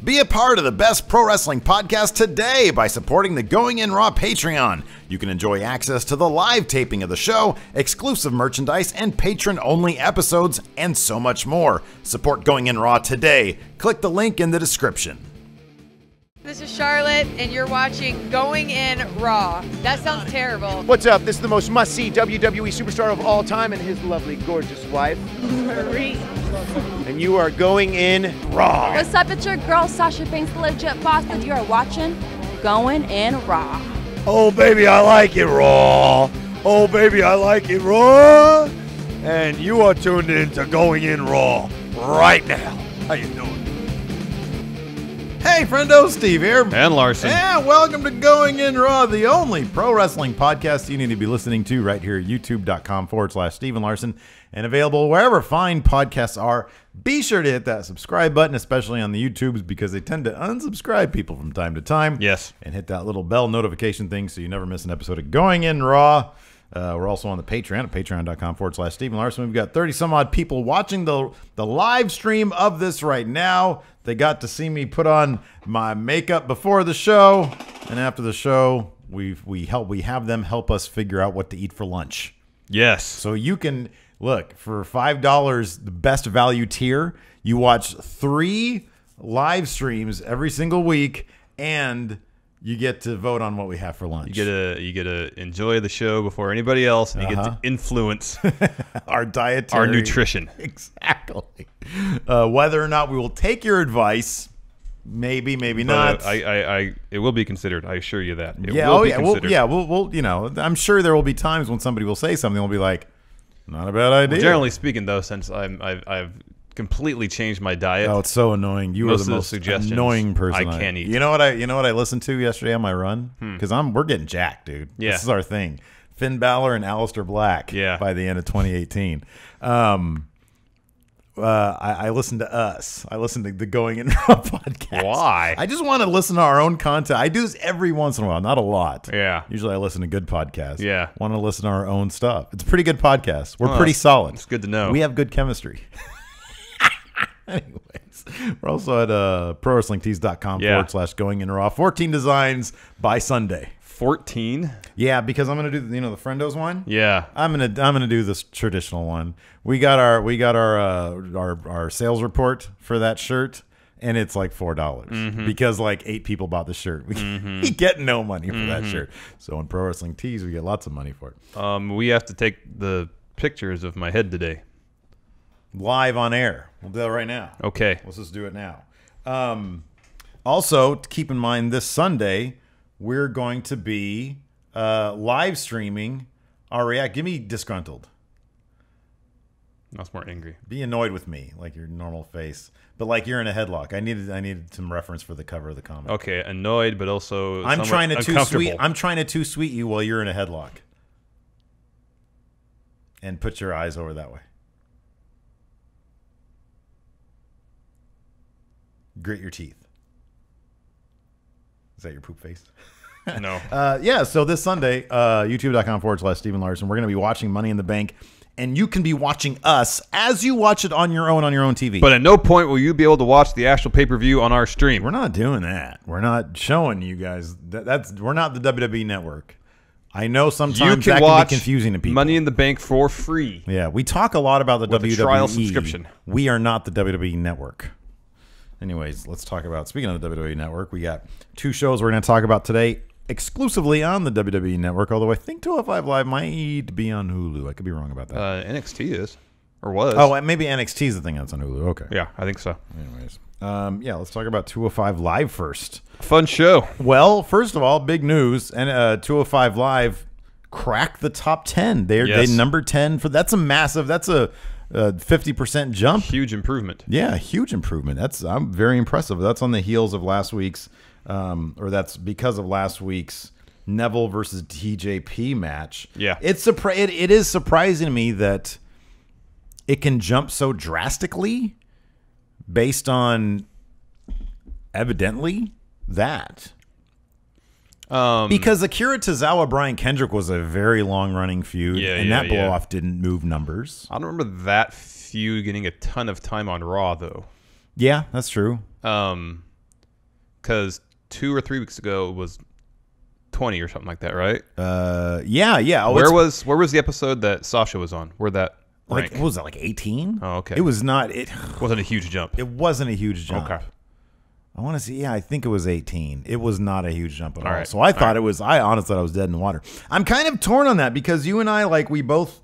Be a part of the best pro wrestling podcast today by supporting the Going In Raw Patreon. You can enjoy access to the live taping of the show, exclusive merchandise, and patron-only episodes, and so much more. Support Going In Raw today. Click the link in the description. This is Charlotte, and you're watching Going In Raw. That sounds terrible. What's up? This is the most must-see WWE superstar of all time and his lovely, gorgeous wife, Marie. and you are going in Raw. What's up? It's your girl, Sasha Banks, the legit boss, and you are watching Going In Raw. Oh, baby, I like it raw. Oh, baby, I like it raw. And you are tuned in to Going In Raw right now. How you doing? Hey, friendo, Steve here. And Larson. And welcome to Going In Raw, the only pro wrestling podcast you need to be listening to right here at youtube.com/Steve and Larson, and available wherever fine podcasts are. Be sure to hit that subscribe button, especially on the YouTubes, because they tend to unsubscribe people from time to time. Yes. And hit that little bell notification thing so you never miss an episode of Going In Raw. We're also on the Patreon at patreon.com/Steve and Larson. We've got 30 some odd people watching the live stream of this right now. They got to see me put on my makeup before the show, and after the show, we have them help us figure out what to eat for lunch. Yes. So you can look for $5, the best value tier. You watch 3 live streams every single week, and you get to vote on what we have for lunch. You get to enjoy the show before anybody else, and you get to influence our dietary, our nutrition. Exactly. Whether or not we will take your advice, maybe not. It will be considered. I assure you that. It Yeah. will Oh be yeah. considered. We'll. You know, I'm sure there will be times when somebody will say something. We'll be like, not a bad idea. Well, generally speaking, though, since I've completely changed my diet. Oh, it's so annoying. You are the most annoying person I can't eat. You know what I listened to yesterday on my run? Because we're getting jacked, dude. Yeah. This is our thing. Finn Balor and Aleister Black. Yeah. By the end of 2018. I listened to us. I listened to the Going In Raw podcast. Why? I just want to listen to our own content. I do this every once in a while, not a lot. Yeah. Usually I listen to good podcasts. Yeah. Want to listen to our own stuff. It's a pretty good podcast. We're pretty solid. It's good to know. We have good chemistry. Anyways, we're also at prowrestlingtees.com/Going In Raw. 14 designs by Sunday. 14? Yeah, because I'm gonna do the Friendos one. Yeah. I'm gonna do this traditional one. We got our sales report for that shirt, and it's like $4 because like 8 people bought the shirt. We get no money for that shirt. So in Pro Wrestling Tees, we get lots of money for it. We have to take the pictures of my head today. Live on air. We'll do that right now. Okay. Let's just do it now. Also, to keep in mind, this Sunday, we're going to be live streaming our react. Give me disgruntled. That's more angry. Be annoyed with me, like your normal face, but like you're in a headlock. I needed some reference for the cover of the comic. Okay, annoyed, but also I'm trying to too sweet. uncomfortable. I'm trying to too sweet you while you're in a headlock, and put your eyes over that way. Grit your teeth. Is that your poop face? No. Yeah, so this Sunday, youtube.com/Stephen Larson, we're going to be watching Money in the Bank, and you can be watching us as you watch it on your own TV. But at no point will you be able to watch the actual pay-per-view on our stream. We're not doing that. We're not showing you guys. We're not the WWE Network. I know sometimes that can be confusing to people. Money in the Bank for free. Yeah, we talk a lot about the WWE. a trial subscription. We are not the WWE Network. Anyways, let's talk about, speaking of the WWE Network, we got 2 shows we're going to talk about today exclusively on the WWE Network, although I think 205 Live might be on Hulu. I could be wrong about that. NXT is, or was. Oh, maybe NXT is the thing that's on Hulu. Okay. Yeah, I think so. Anyways, yeah, let's talk about 205 Live first. Fun show. Well, first of all, big news, and 205 Live cracked the top 10. They number 10 for, that's a 50% jump. Huge improvement. Yeah, huge improvement. I'm very impressive. That's on the heels of last week's, or that's because of last week's Neville versus TJP match. Yeah, it is surprising to me that it can jump so drastically based on evidently that. Because Akira Tozawa Brian Kendrick was a very long running feud, and that blow off didn't move numbers. I don't remember that feud getting a ton of time on Raw though. Yeah, that's true. because 2 or 3 weeks ago it was 20 or something like that, right? Yeah. Oh, where was the episode that Sasha was on? Where that rank? What was that, like 18? Oh, okay. It was not. It wasn't a huge jump. It wasn't a huge jump. Okay. I want to see. Yeah, I think it was 18. It was not a huge jump at all. Right. So I thought it was. I honestly thought I was dead in the water. I'm kind of torn on that because you and I, like, we're both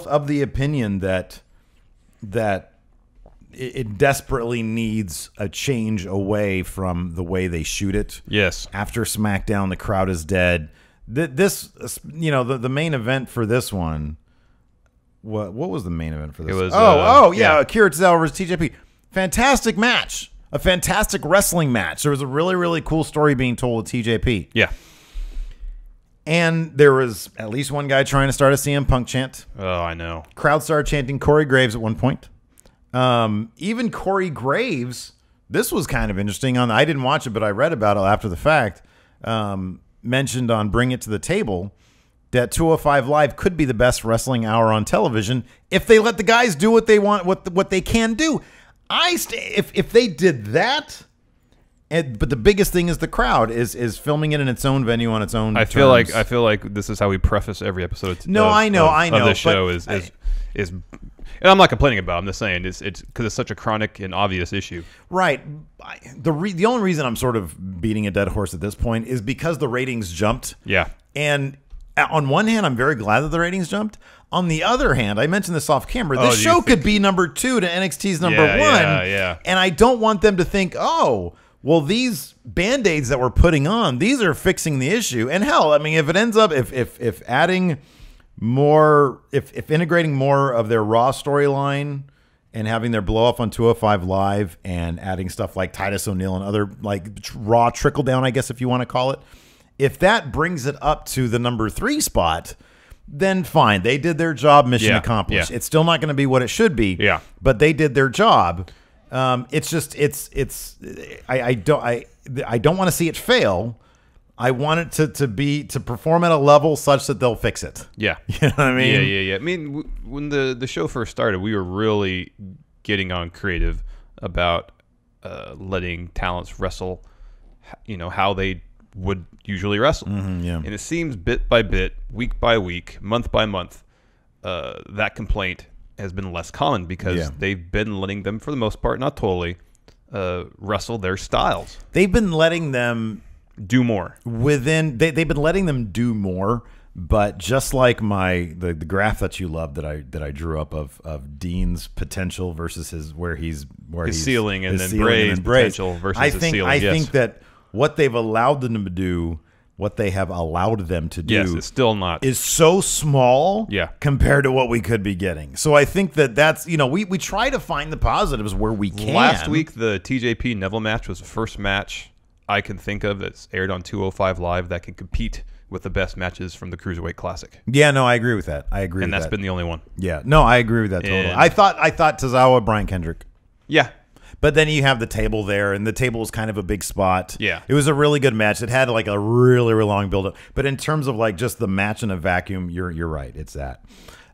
of the opinion that it desperately needs a change away from the way they shoot it. Yes. After SmackDown, the crowd is dead. This, the main event for this one. What was the main event for this? It was. Akira Tozawa versus TJP. Fantastic match. A fantastic wrestling match. There was a really, really cool story being told at TJP. Yeah. And there was at least one guy trying to start a CM Punk chant. Oh, I know. Crowd started chanting Corey Graves at one point. Even Corey Graves, this was kind of interesting. I didn't watch it, but I read about it after the fact. Mentioned on Bring It to the Table that 205 Live could be the best wrestling hour on television if they let the guys do what they want, what they can do. If they did that, but the biggest thing is the crowd is filming it in its own venue on its own. I feel like this is how we preface every episode. I know. Of this show is, and I'm not complaining about it. I'm just saying it's because it's such a chronic and obvious issue. Right. The only reason I'm sort of beating a dead horse at this point is because the ratings jumped. Yeah. And on one hand, I'm very glad that the ratings jumped. On the other hand, I mentioned this off camera. This show could be number 2 to NXT's number 1. Yeah. And I don't want them to think, oh, well, these Band-Aids that we're putting on, these are fixing the issue. And hell, I mean, if it ends up, if adding more, if integrating more of their Raw storyline and having their blow up on 205 Live and adding stuff like Titus O'Neil and other like Raw trickle down, I guess, if you want to call it, if that brings it up to the number 3 spot, then fine. They did their job, mission accomplished. Yeah. It's still not going to be what it should be. Yeah. But they did their job. It's just I don't want to see it fail. I want it to perform at a level such that they'll fix it. Yeah. You know what I mean? Yeah. I mean, when the show first started, we were really getting on creative about letting talents wrestle, how they would usually wrestle. Yeah. And it seems bit by bit, week by week, month by month, that complaint has been less common because they've been letting them, for the most part, not totally, wrestle their styles. They've been letting them do more. They've been letting them do more, but just like the graph that you love that I drew up of Dean's potential versus his ceiling and then Bray's potential versus his ceiling. I think that what they've allowed them to do, what they have allowed them to do, it's still not, is so small compared to what we could be getting. So I think that's we try to find the positives where we can. Last week, the TJP Neville match was the first match I can think of that's aired on 205 Live that can compete with the best matches from the Cruiserweight Classic. Yeah, no, I agree with that. And that's been the only one. Yeah, no, I agree with that totally. I thought Tozawa, Brian Kendrick. Yeah. But then you have the table there, and the table was kind of a big spot. Yeah. It was a really good match. It had like a really, really long build-up. But in terms of like just the match in a vacuum, you're right. It's that.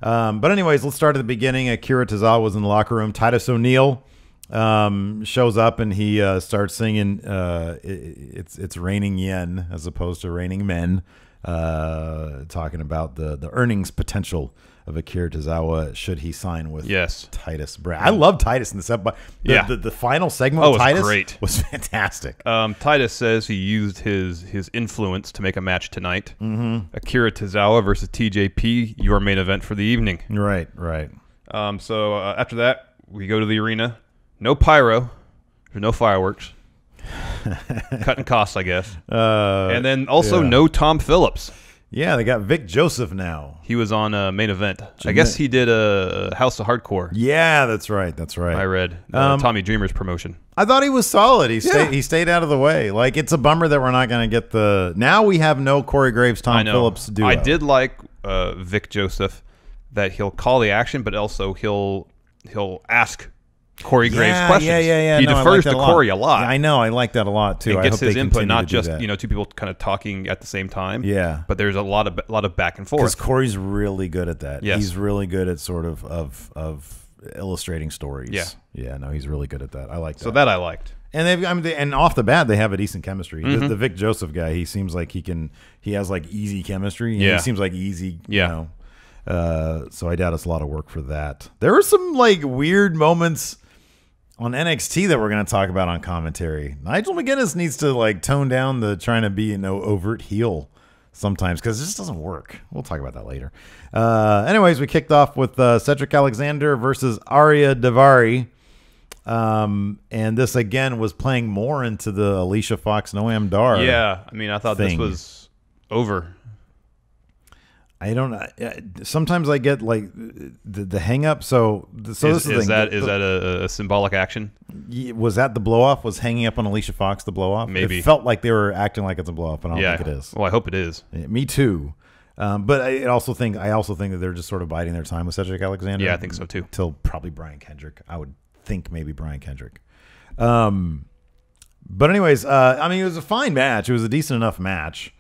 But anyways, let's start at the beginning. Akira Tozawa was in the locker room. Titus O'Neil shows up, and he starts singing it's raining yen as opposed to raining men, talking about the earnings potential of Akira Tozawa should he sign with Titus Brad. I love Titus in this episode. The final segment with Titus was fantastic. Titus says he used his influence to make a match tonight. Akira Tozawa versus TJP, your main event for the evening. Right. So after that, we go to the arena. No pyro. There's no fireworks. Cutting costs, I guess. And then also no Tom Phillips. Yeah, they got Vic Joseph now. He was on a main event. I guess he did a House of Hardcore. Yeah, that's right. I read Tommy Dreamer's promotion. I thought he was solid. He stayed out of the way. Like, it's a bummer that we're not going to get the. Now we have no Corey Graves, Tom Phillips duo. I did like Vic Joseph that he'll call the action, but also he'll ask Corey Graves questions. Yeah. He defers to Corey a lot. Yeah, I know. I like that a lot too. It gets his input, not just two people kind of talking at the same time. Yeah, but there's a lot of back and forth. Because Corey's really good at that. Yes. He's really good at sort of illustrating stories. Yeah. No, he's really good at that. I like that. So that I liked. And and off the bat, they have a decent chemistry. The Vic Joseph guy, he seems like he has like easy chemistry. Yeah. He seems like easy, Yeah. so I doubt it's a lot of work for that. There were some like weird moments on NXT that we're going to talk about on commentary. Nigel McGuinness needs to like tone down the trying to be overt heel sometimes, because it just doesn't work. We'll talk about that later. Anyways, we kicked off with Cedric Alexander versus Arya Davari. And this again was playing more into the Alicia Fox Noam Dar. Yeah, I mean, I thought this was over. I don't know. Sometimes I get like the hang up. So this is the thing. Is that a symbolic action? Was that the blow off? Was hanging up on Alicia Fox the blow off? Maybe. It felt like they were acting like it's a blow off, but I don't think it is. Well, I hope it is. Me too. But I also think that they're just sort of biding their time with Cedric Alexander. Yeah, I think so too. Till probably Brian Kendrick. I would think maybe Brian Kendrick. But anyways, I mean, it was a fine match. It was a decent enough match.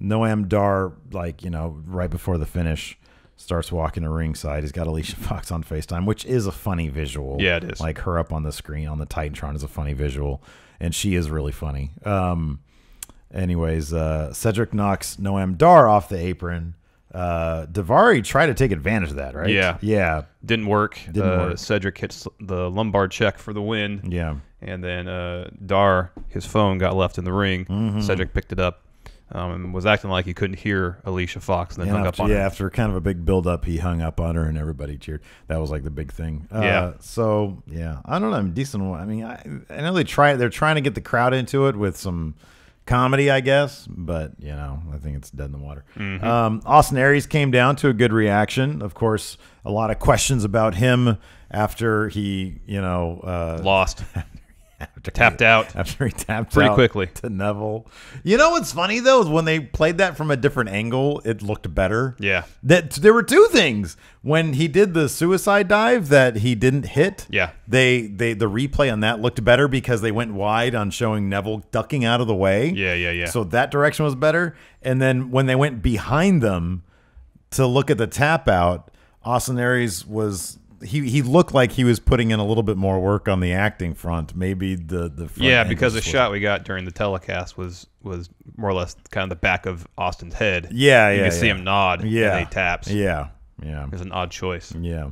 Noam Dar, like, right before the finish, starts walking to ringside. He's got Alicia Fox on FaceTime, which is a funny visual. Yeah, it is. Like her up on the screen on the Titantron is a funny visual, and she is really funny. Anyways, Cedric knocks Noam Dar off the apron. Davari tried to take advantage of that, right? Yeah. Didn't work. Work. Cedric hits the lumbar check for the win. Yeah. And then Dar, his phone got left in the ring. Cedric picked it up. And was acting like he couldn't hear Alicia Fox, and then hung up on her. Yeah, after kind of a big build-up, he hung up on her, and everybody cheered. That was like the big thing. So, yeah. I don't know. Decent one. I mean, I know they're trying to get the crowd into it with some comedy, I guess, but, I think it's dead in the water. Austin Aries came down to a good reaction. Of course, a lot of questions about him after he, lost. Tapped out pretty quickly to Neville. You know what's funny though is when they played that from a different angle, it looked better. Yeah, that there were two things when he did the suicide dive that he didn't hit. Yeah, the replay on that looked better because they went wide on showing Neville ducking out of the way. Yeah. So that direction was better. And then when they went behind them to look at the tap out, Austin Aries was. He looked like he was putting in a little bit more work on the acting front. Maybe the front because the shot we got during the telecast was more or less kind of the back of Austin's head. You could see him nod. And he taps. Yeah. It's an odd choice. Yeah.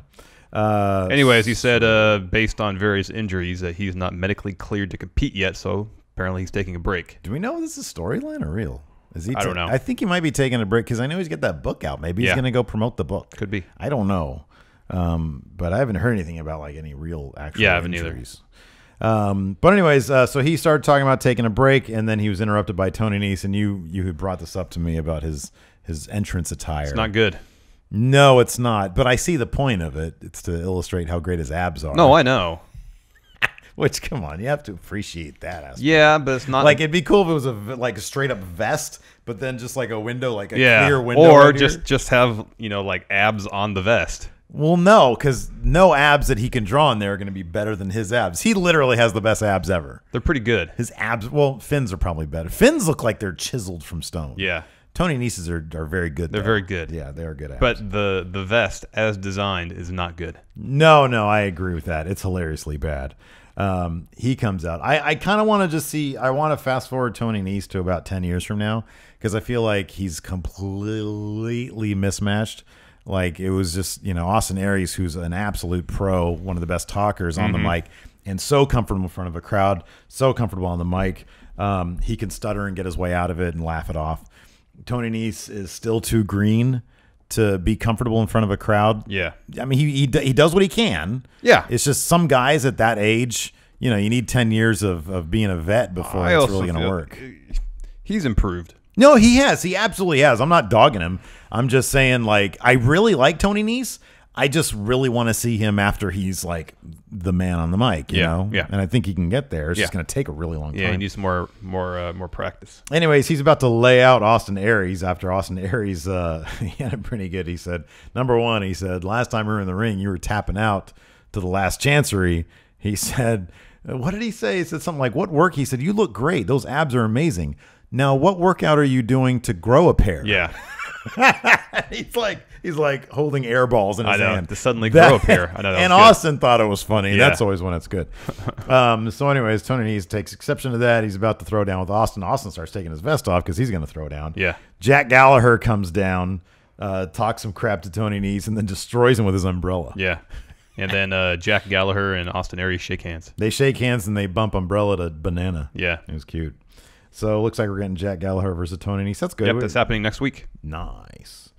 Anyways, he said based on various injuries that he's not medically cleared to compete yet, so apparently he's taking a break. Do we know if this is storyline or real? Is he? I don't know. I think he might be taking a break because I know he's got that book out. Maybe he's going to go promote the book. Could be. I don't know. But I haven't heard anything about like any real actual I haven't injuries. But anyways, so he started talking about taking a break, and then he was interrupted by Tony Nese, and you had brought this up to me about his entrance attire. It's not good. No, it's not. But I see the point of it. It's to illustrate how great his abs are. No, I know. Which, come on, you have to appreciate that aspect. Yeah, but it's not like it'd be cool if it was a straight up vest, but then just like a window, like a clear window, or right just have like abs on the vest. Well, no, because no abs that he can draw in there are going to be better than his abs. He literally has the best abs ever. They're pretty good. His abs, well, Finn's are probably better. Finn's look like they're chiseled from stone. Yeah. Tony Nese's are very good. They're very good. Yeah, they are good abs. But the vest, as designed, is not good. No, I agree with that. It's hilariously bad. He comes out. I kind of want to just see. I want to fast forward Tony Nese to about 10 years from now because I feel like he's completely mismatched. Like it was just, Austin Aries, who's an absolute pro, one of the best talkers on the mic, and so comfortable in front of a crowd, so comfortable on the mic. He can stutter and get his way out of it and laugh it off. Tony Nese is still too green to be comfortable in front of a crowd. Yeah. I mean, he does what he can. Yeah. It's just some guys at that age, you need 10 years of being a vet before it's really going to work. He's improved. No, he has. He absolutely has. I'm not dogging him. I'm just saying, like, I really like Tony Nese. I just really want to see him after he's, like, the man on the mic, you know? Yeah. And I think he can get there. It's just going to take a really long time. Yeah, he needs more practice. Anyways, he's about to lay out Austin Aries after Austin Aries, he had it pretty good. He said, number one, he said, last time we were in the ring, you were tapping out to the last chancery. He said, what did he say? He said something like, what work? He said, you look great. Those abs are amazing. Now, what workout are you doing to grow a pair? Yeah. he's like holding air balls in his hand to suddenly grow a pair. I know. And Austin thought it was funny. Yeah. That's always when it's good. So anyways, Tony Nese takes exception to that. He's about to throw down with Austin. Austin starts taking his vest off because he's going to throw down. Yeah. Jack Gallagher comes down, talks some crap to Tony Nese, and then destroys him with his umbrella. Yeah. And then Jack Gallagher and Austin Aries shake hands. They shake hands and they bump umbrella to banana. Yeah. It was cute. So it looks like we're getting Jack Gallagher versus Tony Nese. That's good. Yep, that's happening next week. Nice.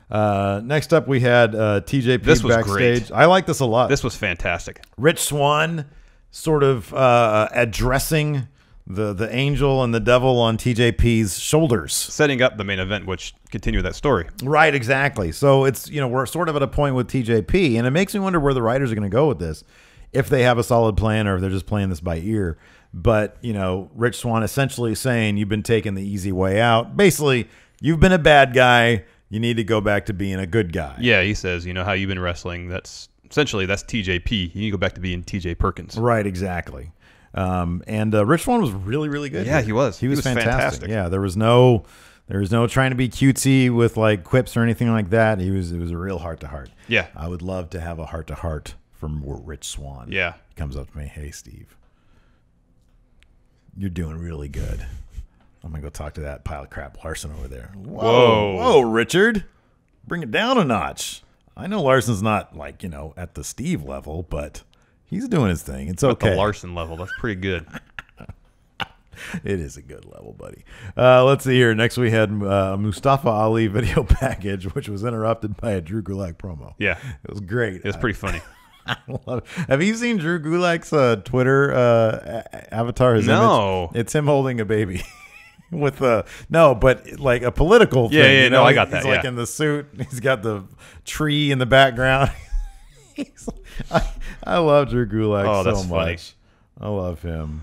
Next up, we had TJP This was backstage. great. I like this a lot. This was fantastic. Rich Swann sort of addressing the angel and the devil on TJP's shoulders. Setting up the main event, which continued that story. Right, exactly. So it's, we're sort of at a point with TJP, and it makes me wonder where the writers are going to go with this, if they have a solid plan or if they're just playing this by ear. But, Rich Swann essentially saying you've been taking the easy way out. Basically, you've been a bad guy. You need to go back to being a good guy. Yeah, he says, how you've been wrestling. That's TJP. You need to go back to being TJ Perkins. Right, exactly. And Rich Swann was really, really good. Yeah, he was. He was fantastic. Yeah, there was no trying to be cutesy with like quips or anything like that. It was a real heart to heart. Yeah. I would love to have a heart to heart from Rich Swann. Yeah. He comes up to me, hey Steve, you're doing really good. I'm gonna go talk to that pile of crap Larson over there. Whoa, Richard, bring it down a notch. I know Larson's not like at the Steve level, but he's doing his thing. It's okay. At the Larson level, that's pretty good. It is a good level, buddy. Let's see here. Next, we had Mustafa Ali video package, which was interrupted by a Drew Gulak promo. Yeah, it was great. It was pretty funny. I love it. Have you seen Drew Gulak's Twitter avatar? His No, image? It's him holding a baby. With but like a political thing. Yeah, no, I got that. He's like in the suit. He's got the tree in the background. I love Drew Gulak so much. Funny. I love him.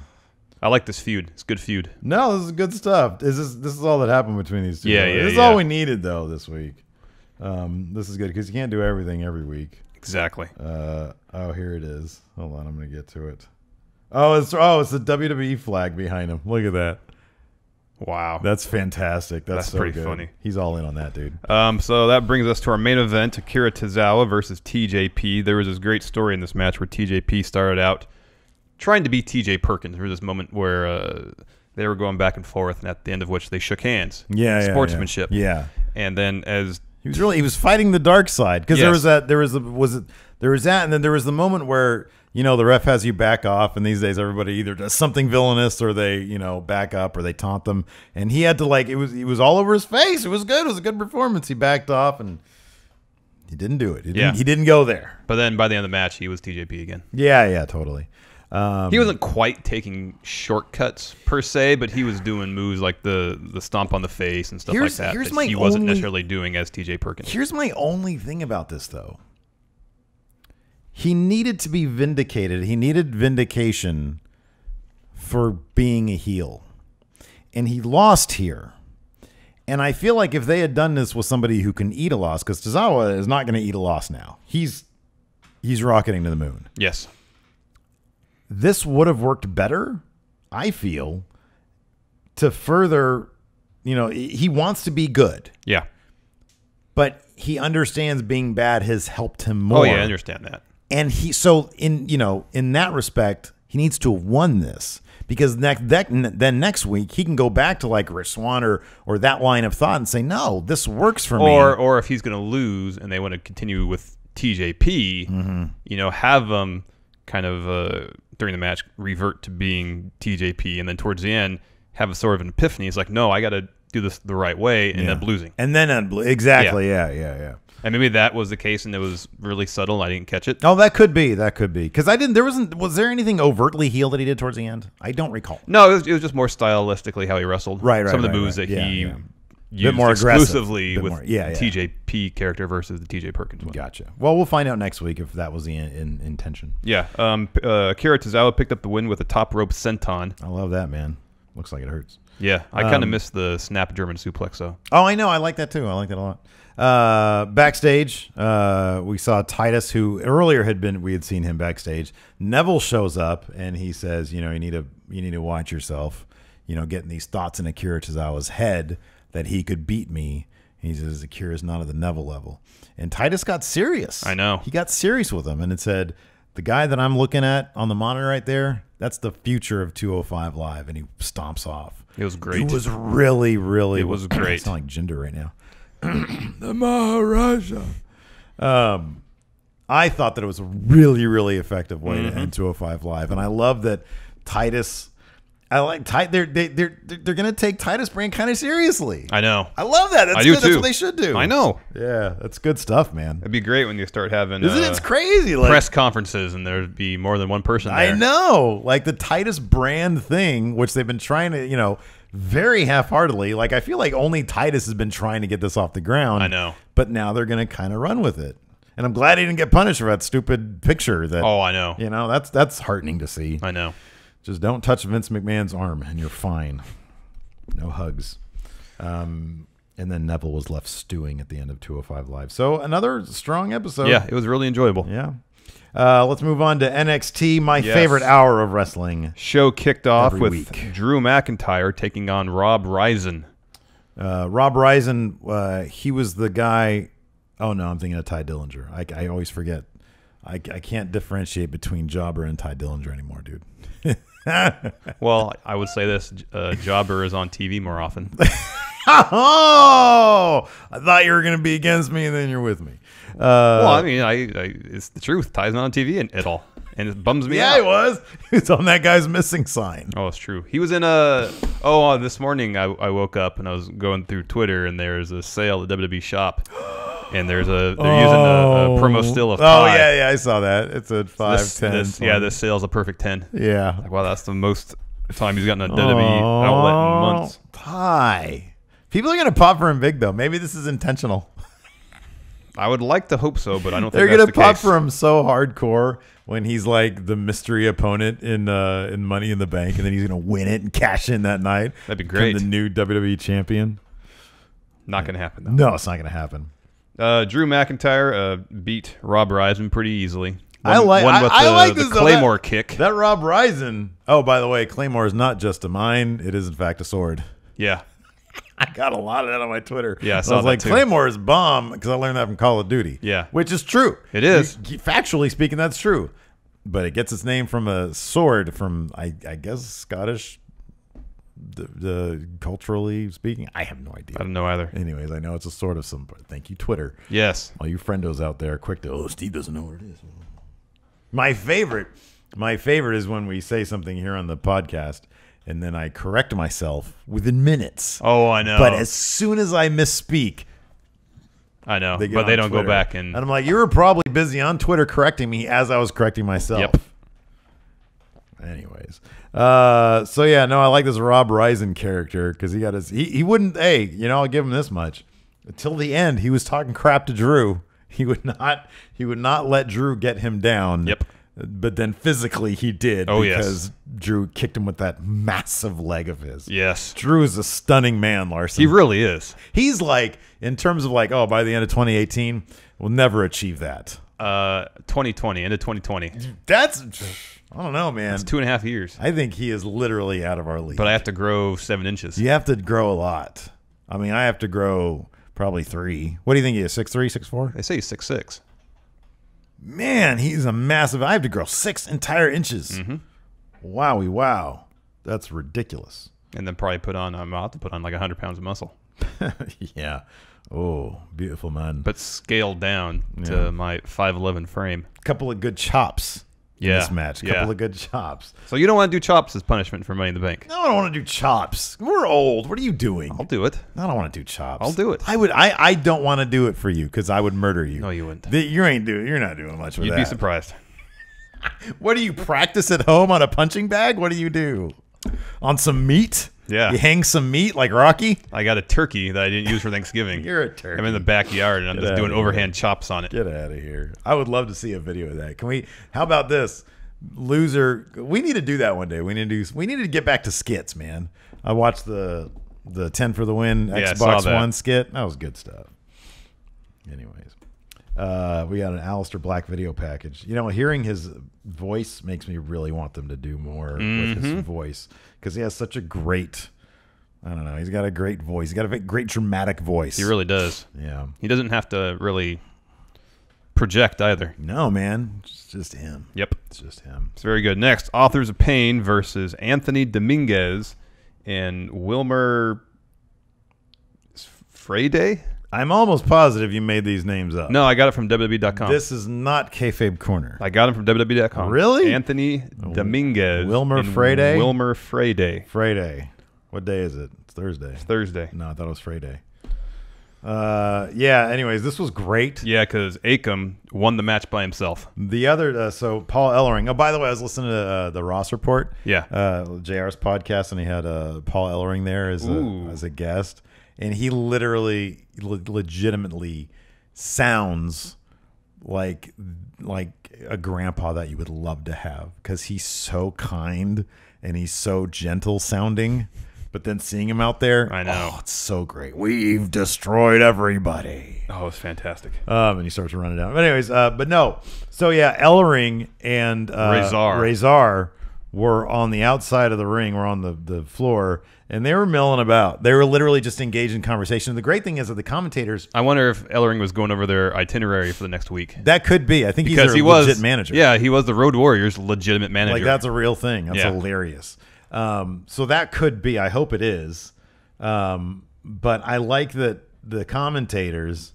I like this feud. It's good feud. No, this is good stuff. This is all that happened between these two. Yeah. This is all we needed though this week. This is good because you can't do everything every week. Exactly. Here it is. Hold on, I'm gonna get to it. It's the WWE flag behind him. Look at that. Wow. That's fantastic. That's so pretty good. funny. He's all in on that, dude. So that brings us to our main event, Akira Tozawa versus TJP. There was this great story in this match where TJP started out trying to be TJ Perkins. There was this moment where they were going back and forth, and at the end of which they shook hands. Yeah, sportsmanship. Yeah. And then as he was fighting the dark side because Yes. there was that, and then there was the moment where the ref has you back off, and these days everybody either does something villainous or they back up or they taunt them, and he had to it was all over his face. It was good. It was a good performance. He backed off and he didn't do it. He didn't go there. But then by the end of the match, he was TJP again. Yeah, totally. He wasn't quite taking shortcuts per se, but he was doing moves like the stomp on the face and stuff like that. That he wasn't necessarily doing as TJ Perkins. Here's my only thing about this, though. He needed to be vindicated. He needed vindication for being a heel, and he lost here. And I feel like if they had done this with somebody who can eat a loss, because Tozawa is not going to eat a loss now. He's rocketing to the moon. Yes. This would have worked better, I feel, to further, he wants to be good. Yeah. But he understands being bad has helped him more. Oh, yeah, I understand that. And in that respect, he needs to have won this. Because then next week, he can go back to like Rich Swann or that line of thought and say, no, this works for me. Or if he's going to lose and they want to continue with TJP, have them kind of during the match revert to being TJP, and then towards the end have a sort of an epiphany. It's like, no, I got to do this the right way, and then losing. And then exactly, yeah. And maybe that was the case, and it was really subtle. And I didn't catch it. Oh, that could be. Because I didn't. Was there anything overtly heel that he did towards the end? I don't recall. No, it was just more stylistically how he wrestled. Right. Some of the moves that he used more exclusively aggressive. with the TJP character versus the TJ Perkins one. Gotcha. Well, we'll find out next week if that was the intention. Yeah. Akira Tozawa picked up the win with a top rope senton. I love that, man. Looks like it hurts. Yeah, I kind of missed the snap German suplex, though. Oh, I know. I like that, too. I like that a lot. Backstage, we saw Titus, who earlier we had seen him backstage. Neville shows up, and he says, you need to watch yourself, getting these thoughts in Akira Tozawa's head that he could beat me. He says Akira's not at the Neville level. And Titus got serious. I know. He got serious with him, and it said, the guy that I'm looking at on the monitor right there, that's the future of 205 Live, and he stomps off. It was great. It was really, really. It was great. It's not like Jinder right now. The Maharaja. I thought that it was a really, really effective way to end 205 Live, and I love that Titus. I like they're gonna take Titus Brand kind of seriously. I know. I love that. That's I do good. too. That's what they should do. I know. Yeah, that's good stuff, man. It'd be great when you start having Isn't it? It's crazy. Like, press conferences and there'd be more than one person there. I know. Like the Titus Brand thing, which they've been trying to, very half-heartedly. Like I feel like only Titus has been trying to get this off the ground. I know. But now they're gonna kind of run with it. And I'm glad he didn't get punished for that stupid picture. That I know. That's heartening to see. I know. Just don't touch Vince McMahon's arm, and you're fine. No hugs. And then Neville was left stewing at the end of 205 Live. So another strong episode. Yeah, it was really enjoyable. Yeah. Let's move on to NXT, my favorite hour of wrestling. Show kicked off with week. Drew McIntyre taking on Rob Risen. Rob Risen, he was the guy. Oh, no, I'm thinking of Ty Dillinger. I always forget. I can't differentiate between Jobber and Ty Dillinger anymore, dude. Well, I would say this. Jobber is on TV more often. Oh, I thought you were going to be against me, and then you're with me. Well, I mean, it's the truth. Ty's not on TV at all, and it bums me out. Yeah, he was. He was on that guy's missing sign. Oh, it's true. He was in this morning I woke up and I was going through Twitter, and there's a sale at WWE shop. And they're using a promo still of Ty. Oh, yeah, I saw that. It's a 5-10. Yeah, this sale's a perfect 10. Yeah. Like, wow, that's the most time he's gotten a WWE outlet in months. Ty. People are going to pop for him big, though. Maybe this is intentional. I would like to hope so, but I don't think they're that's going to the pop case. for him so hardcore when he's like the mystery opponent in Money in the Bank, and then he's going to win it and cash in that night. That'd be great. Become the new WWE champion. Not going to happen, though. No, it's not going to happen. Drew McIntyre beat Rob Risen pretty easily. I like the Claymore kick. That Rob Risen. Oh, by the way, Claymore is not just a mine; it is in fact a sword. Yeah, I got a lot of that on my Twitter. Yeah, I was saw that like, too. Claymore is bomb because I learned that from Call of Duty. Yeah, which is true. It is. Factually speaking, that's true. But it gets its name from a sword from I guess Scottish. The culturally speaking, I have no idea. I don't know either. Anyways, I know it's a sort of some. Thank you, Twitter. Yes, all you friendos out there, quick to Steve doesn't know what it is. My favorite is when we say something here on the podcast, and then I correct myself within minutes. Oh, I know. But as soon as I misspeak, I know. But they don't Twitter. go back and I'm like, you were probably busy on Twitter correcting me as I was correcting myself. Yep. Anyways, so yeah, no, I like this Rob Risen character because he got his. He wouldn't. Hey, I'll give him this much. Until the end, he was talking crap to Drew. He would not let Drew get him down. Yep. But then physically he did. Oh, because Drew kicked him with that massive leg of his. Yes. Drew is a stunning man, Larson. He really is. He's like, in terms of like, by the end of 2018, we'll never achieve that. 2020, end of 2020. That's, I don't know, man. It's 2.5 years. I think he is literally out of our league. But I have to grow 7 inches. You have to grow a lot. I mean, I have to grow probably 3. What do you think he is, 6'3", 6'4"? They say he's 6'6". Man, he's a massive. I have to grow 6 entire inches. Mm-hmm. Wowie, wow. That's ridiculous. And then probably I'll have to put on like 100 pounds of muscle. Yeah. Oh, beautiful, man. But scaled down to my 5'11" frame. Couple of good chops in this match. Couple of good chops. So you don't want to do chops as punishment for Money in the Bank? No, I don't want to do chops. We're old. What are you doing? I'll do it. I don't want to do chops. I'll do it. I don't want to do it for you because I would murder you. No, you wouldn't. You're not doing much with that. You'd be surprised. What do you practice at home on a punching bag? What do you do? On some meat? Yeah. You hang some meat like Rocky? I got a turkey that I didn't use for Thanksgiving. You're a turkey. I'm in the backyard and I'm just doing overhand chops on it. Get out of here. I would love to see a video of that. How about this? Loser. We need to do that one day. We need to get back to skits, man. I watched the 10 for the win Xbox One skit. That was good stuff. Anyways, we got an Aleister Black video package. Hearing his voice makes me really want them to do more with his voice because he has such a great I don't know. He's got a great voice. He's got a great dramatic voice. He really does. Yeah. He doesn't have to really project either. No, man. It's just him. Yep. It's just him. It's very good. Next, Authors of Pain versus Anthony Dominguez and Wilmer Friday. I'm almost positive you made these names up. No, I got it from WWE.com. This is not Kayfabe Corner. I got him from WWE.com. Really? Anthony Dominguez. Wilmer Friday? Wilmer Friday. Friday. What day is it? It's Thursday. It's Thursday. No, I thought it was Friday. Yeah, anyways, this was great. Yeah, because Akam won the match by himself. The other, so Paul Ellering. Oh, by the way, I was listening to the Ross Report. Yeah. JR's podcast, and he had Paul Ellering there as a guest. And he literally, legitimately sounds like a grandpa that you would love to have, because he's so kind and he's so gentle sounding. But then seeing him out there, I know. Oh, it's so great. We've destroyed everybody. Oh, it's fantastic. And he starts running down. But anyways, but no. So yeah, Ellering and Razor were on the outside of the ring, were on the floor, and they were milling about. They were literally just engaged in conversation. The great thing is that the commentators... I wonder if Ellering was going over their itinerary for the next week. That could be. I think because he's a legit manager. Yeah, he was the Road Warriors' legitimate manager. Like, that's a real thing. That's hilarious. So that could be. I hope it is. But I like that the commentators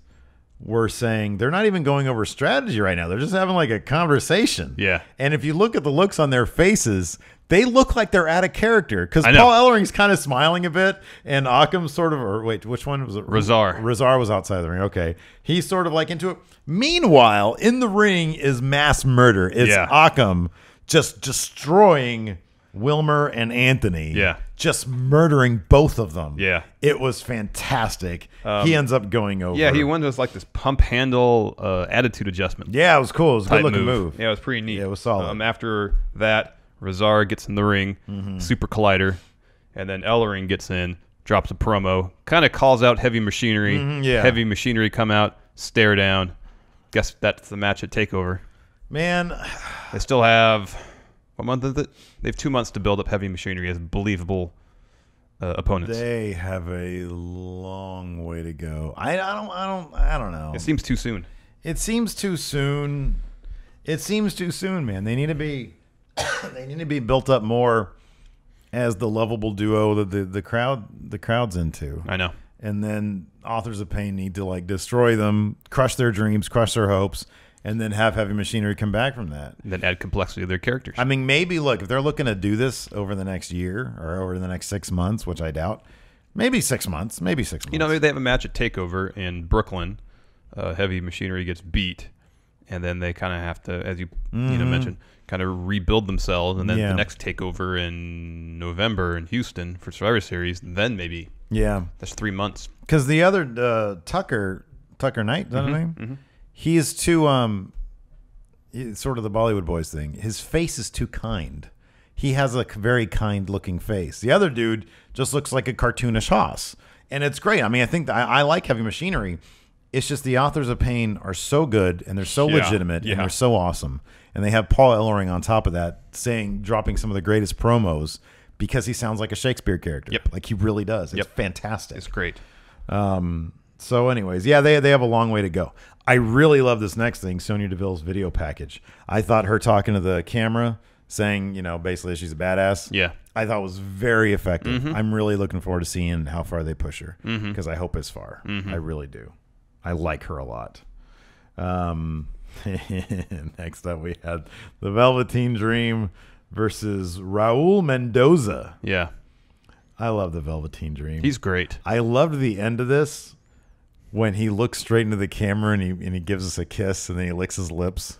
were saying they're not even going over strategy right now. They're just having like a conversation. Yeah. And if you look at the looks on their faces, they look like they're out of character, because Paul Ellering's kind of smiling a bit, and Occam's sort of, or wait, which one was it? Razor was outside the ring. Okay. He's sort of like into it. Meanwhile, in the ring is mass murder. It's Occam just destroying Wilmer and Anthony. Yeah. Just murdering both of them. Yeah. It was fantastic. He ends up going over. Yeah, he went to like this pump handle attitude adjustment. Yeah, it was cool. It was a good looking move. Yeah, it was pretty neat. Yeah, it was solid. After that, Razor gets in the ring, super collider, and then Ellering gets in, drops a promo, kind of calls out Heavy Machinery. Heavy Machinery come out, stare down. Guess that's the match at TakeOver. Man. They still have... What month is it? They have 2 months to build up Heavy Machinery as believable opponents. They have a long way to go. I don't know. It seems too soon. It seems too soon. It seems too soon, man. They need to be they need to be built up more as the lovable duo that the crowd's into. I know. And then Authors of Pain need to like destroy them, crush their dreams, crush their hopes, and then have Heavy Machinery come back from that. And then add complexity to their characters. I mean, maybe, look, if they're looking to do this over the next year or over the next 6 months, which I doubt, maybe 6 months, maybe 6 months. You know, maybe they have a match at TakeOver in Brooklyn. Heavy Machinery gets beat, and then they kind of have to, as you mentioned, kind of rebuild themselves. And then the next TakeOver in November in Houston for Survivor Series, then maybe. Yeah. That's 3 months. Because the other, Tucker Knight, is that his name? He is too, it's sort of the Bollywood Boys thing. His face is too kind. He has a very kind-looking face. The other dude just looks like a cartoonish hoss. And it's great. I mean, I think I like Heavy Machinery. It's just the Authors of Pain are so good, and they're so legitimate, and they're so awesome. And they have Paul Ellering on top of that, dropping some of the greatest promos, because he sounds like a Shakespeare character. Yep. Like, he really does. It's fantastic. It's great. So anyways, yeah, they have a long way to go. I really love this next thing, Sonya Deville's video package. I thought her talking to the camera, saying, you know, basically she's a badass. Yeah. I thought was very effective. I'm really looking forward to seeing how far they push her, because I hope it's far. I really do. I like her a lot. Next up, we had the Velveteen Dream versus Raul Mendoza. Yeah. I love the Velveteen Dream. He's great. I loved the end of this when he looks straight into the camera and he gives us a kiss and then he licks his lips.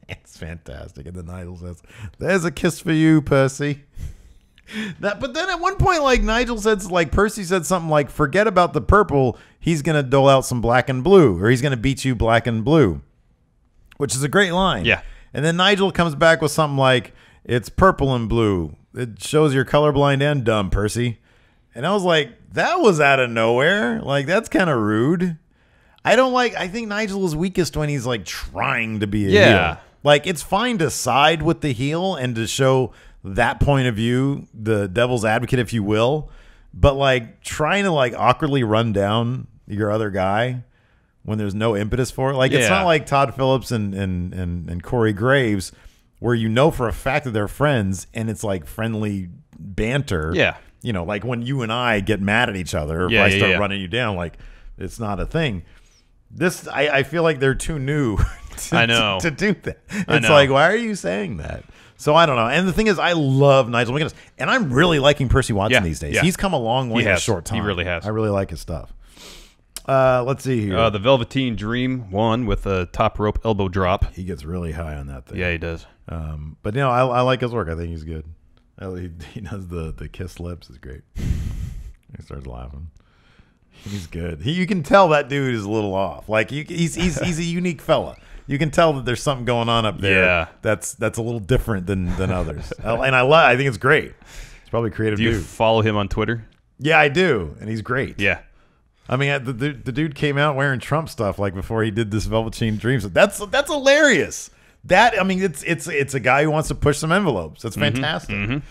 It's fantastic. And then Nigel says, "There's a kiss for you, Percy." But then at one point, like Nigel said, like Percy said something like, "Forget about the purple. He's gonna dole out some black and blue, or he's gonna beat you black and blue," which is a great line. Yeah. And then Nigel comes back with something like, "It's purple and blue. It shows you're colorblind and dumb, Percy." And I was like, that was out of nowhere. Like, that's kind of rude. I think Nigel is weakest when he's like trying to be a heel. Like, it's fine to side with the heel and to show that point of view, the devil's advocate, if you will. but like trying to like awkwardly run down your other guy when there's no impetus for it. Like it's not like Todd Phillips and Corey Graves, where you know for a fact that they're friends and it's like friendly banter. Yeah. You know, like when you and I get mad at each other, if I start running you down, like it's not a thing. This, I feel like they're too new to do that. It's like, why are you saying that? So I don't know. And the thing is, I love Nigel McGuinness, and I'm really liking Percy Watson these days. He's come a long way in a short time. He really has. I really like his stuff. Let's see here. The Velveteen Dream won with a top rope elbow drop. He gets really high on that thing. Yeah, he does. But I like his work. I think he's good. He does the kiss lips. Is great. He starts laughing. He's good. You can tell that dude is a little off. Like he's a unique fella. You can tell that there's something going on up there. Yeah. That's a little different than others. And I think it's great. It's probably a creative dude. Do you follow him on Twitter? Yeah, I do, and he's great. Yeah. I mean, the dude came out wearing Trump stuff like before he did this Velveteen Dreams. That's hilarious. That, I mean, it's a guy who wants to push some envelopes. That's fantastic.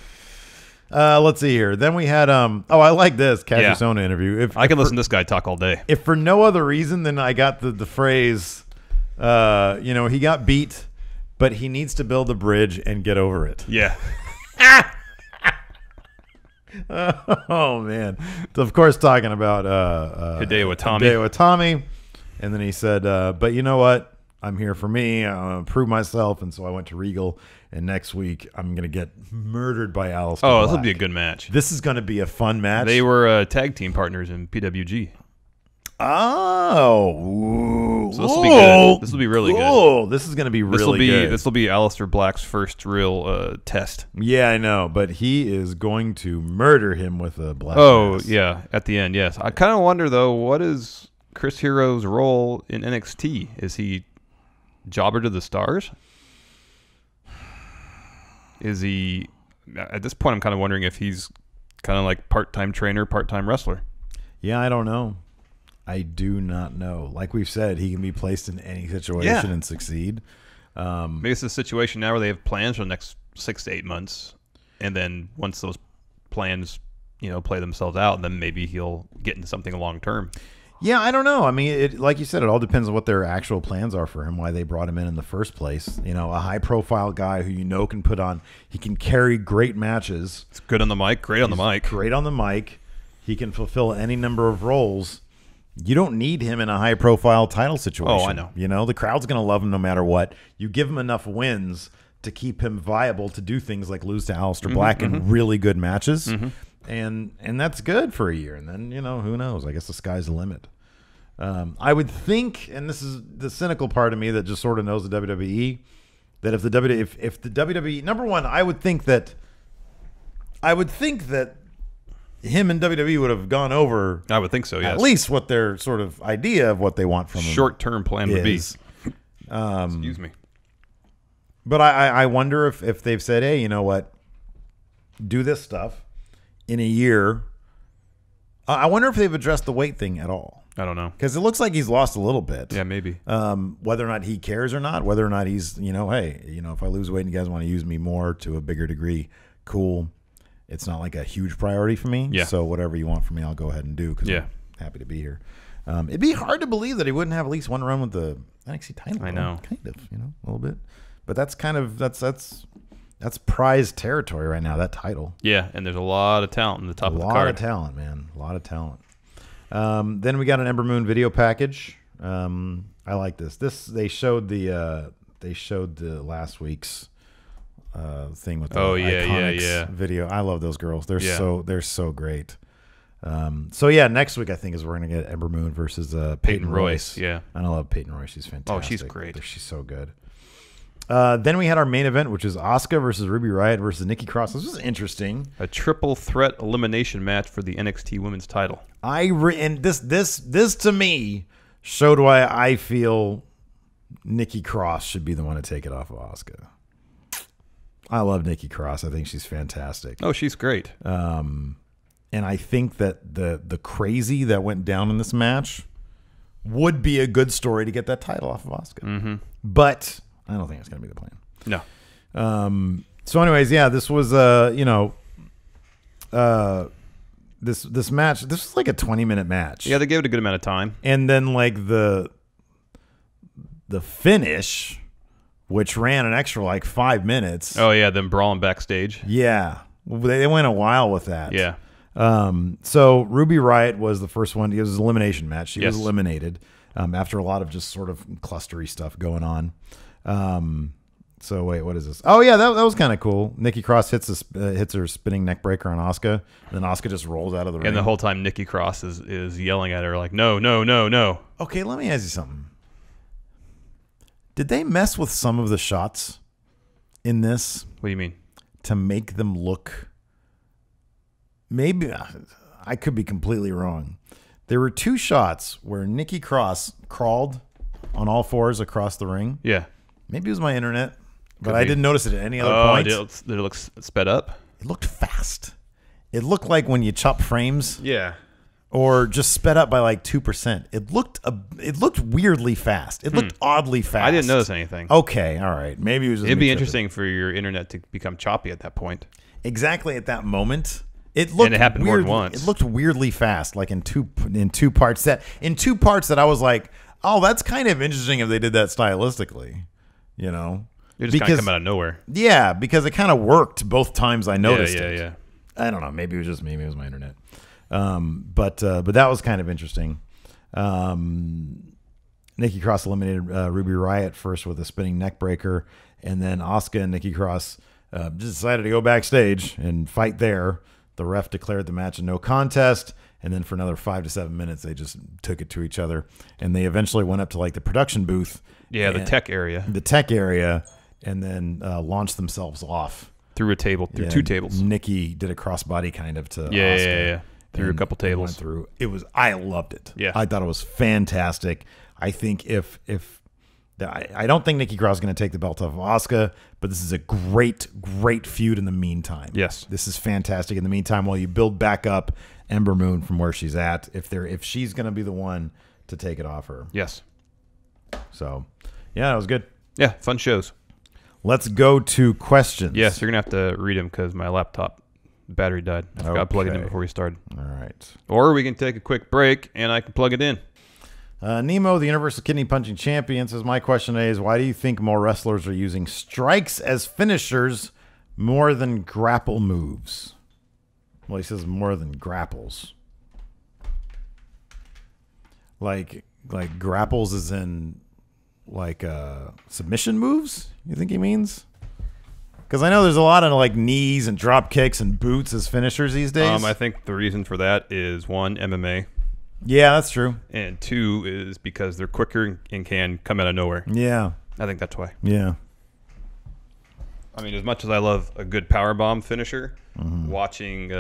Let's see here. Then we had I like this Cassius Ohno interview. I can listen to this guy talk all day. If for no other reason than I got the phrase, he got beat, but he needs to build a bridge and get over it. Yeah. Oh man. Of course, talking about Hideo Itami. And then he said, but you know what? I'm here for me. I want to prove myself. And so I went to Regal. And next week, I'm going to get murdered by Aleister Black. This will be a good match. This is going to be a fun match. They were tag team partners in PWG. Oh. So this will be good. This will be really good. Oh, this is going to be really good. This will be Aleister Black's first real test. Yeah, I know. But he is going to murder him with a black mass. Yeah. At the end, yes. I kind of wonder, though, what is Chris Hero's role in NXT? Is he jobber to the stars? Is he, at this point, I'm kind of wondering if he's kind of like part-time trainer, part-time wrestler. Yeah, I don't know. I do not know. Like we've said, he can be placed in any situation and succeed. Maybe it's a situation now where they have plans for the next 6 to 8 months. And then once those plans, play themselves out, then maybe he'll get into something long-term. Yeah, I don't know. I mean, like you said, it all depends on what their actual plans are for him, why they brought him in the first place. A high-profile guy who can put on, he can carry great matches. It's good on the mic, great on the mic. Great on the mic. He can fulfill any number of roles. You don't need him in a high-profile title situation. Oh, I know. The crowd's going to love him no matter what. You give him enough wins to keep him viable to do things like lose to Aleister Black in really good matches. And that's good for a year. And then, who knows? I guess the sky's the limit. I would think, and this is the cynical part of me that just sort of knows the WWE, that if the WWE, number one, I would think that him and WWE would have gone over. I would think so. Yes. At least what their sort of idea of what they want from him. Short-term plan would be. Excuse me. But I wonder if they've said, hey, you know what? Do this stuff in a year. I wonder if they've addressed the weight thing at all. I don't know. Because it looks like he's lost a little bit. Yeah, maybe. Whether or not he cares or not, whether or not he's, hey, if I lose weight and you guys want to use me more to a bigger degree, cool. It's not like a huge priority for me. Yeah. So whatever you want from me, I'll go ahead and do because I'm happy to be here. It'd be hard to believe that he wouldn't have at least one run with the NXT title. I know. Kind of, a little bit. But that's kind of, that's prized territory right now, that title. Yeah, and there's a lot of talent in the top of the card. A lot of talent, man. A lot of talent. Then we got an Ember Moon video package. I like this. They showed the last week's thing with the Iconics video. I love those girls. They're so great. Next week I think is we're gonna get Ember Moon versus Peyton Royce. Yeah, and I love Peyton Royce. She's fantastic. Oh, she's great. She's so good. Then we had our main event, which is Asuka versus Ruby Riot versus Nicky Cross. This was interesting. A triple threat elimination match for the NXT Women's Title. And this to me showed why I feel Nicky Cross should be the one to take it off of Asuka. I love Nicky Cross. I think she's fantastic. Oh, she's great. And I think that the crazy that went down in this match would be a good story to get that title off of Asuka. But I don't think it's going to be the plan. No. So anyways, this was, this match, this was like a 20-minute match. Yeah, they gave it a good amount of time. And then like the finish, which ran an extra like 5 minutes. Oh yeah, them brawling backstage. Yeah, they went a while with that. Yeah. So Ruby Riot was the first one. It was an elimination match. She Yes. was eliminated after a lot of just sort of clustery stuff going on. So wait, what is this? Oh yeah, that was kind of cool. Nicky Cross hits her spinning neck breaker on Asuka, and then Asuka just rolls out of the ring. And the whole time Nicky Cross is yelling at her like, no, no, no, no. Okay, let me ask you something. Did they mess with some of the shots in this What do you mean? to make them look? Maybe I could be completely wrong. There were 2 shots where Nicky Cross crawled on all fours across the ring. Yeah. Maybe it was my internet, but Could I be. didn't notice it at any other point. Did it look sped up? It looked fast. It looked like when you chop frames, Yeah. or just sped up by like 2%. It looked weirdly fast. It looked oddly fast. I didn't notice anything. Okay, all right. Maybe it was just It'd me be tripping. interesting for your internet to become choppy at that point. Exactly at that moment. It looked And it happened more than weirdly- once. It looked weirdly fast, like in two parts. In two parts that I was like, oh, that's kind of interesting if they did that stylistically, you know? It just kind of come out of nowhere. Yeah, because it kind of worked both times I noticed it. Yeah. I don't know. Maybe it was just me. Maybe it was my internet. But that was kind of interesting. Nicky Cross eliminated Ruby Riot first with a spinning neck breaker, and then Asuka and Nicky Cross just decided to go backstage and fight there. The ref declared the match a no contest, and then for another 5 to 7 minutes, they just took it to each other, and they eventually went up to like the production booth. Yeah, the tech area. The tech area, and then launched themselves off. Through a table, through 2 tables. Nikki did a crossbody kind of to Yeah, Asuka. yeah. Through a couple tables. Went through. It was. I loved it. Yeah. I thought it was fantastic. I think I don't think Nicky Cross is going to take the belt off of Asuka, but this is a great feud in the meantime. Yes. This is fantastic in the meantime while you build back up Ember Moon from where she's at. If she's going to be the one to take it off her. Yes. So, yeah, that was good. Yeah, fun shows. Let's go to questions. Yes, you're going to have to read them because my laptop battery died. I forgot to plug it in before we started. All right. Or we can take a quick break and I can plug it in. Nemo, the Universal Kidney Punching Champion, says, my question today is, why do you think more wrestlers are using strikes as finishers more than grapple moves? Well, he says more than grapples. Like grapples is in like submission moves, you think he means? Because I know there's a lot of like knees and drop kicks and boots as finishers these days. I think the reason for that is 1, MMA. Yeah, that's true. And 2 is because they're quicker and can come out of nowhere. Yeah. I think that's why. Yeah. I mean, as much as I love a good powerbomb finisher, watching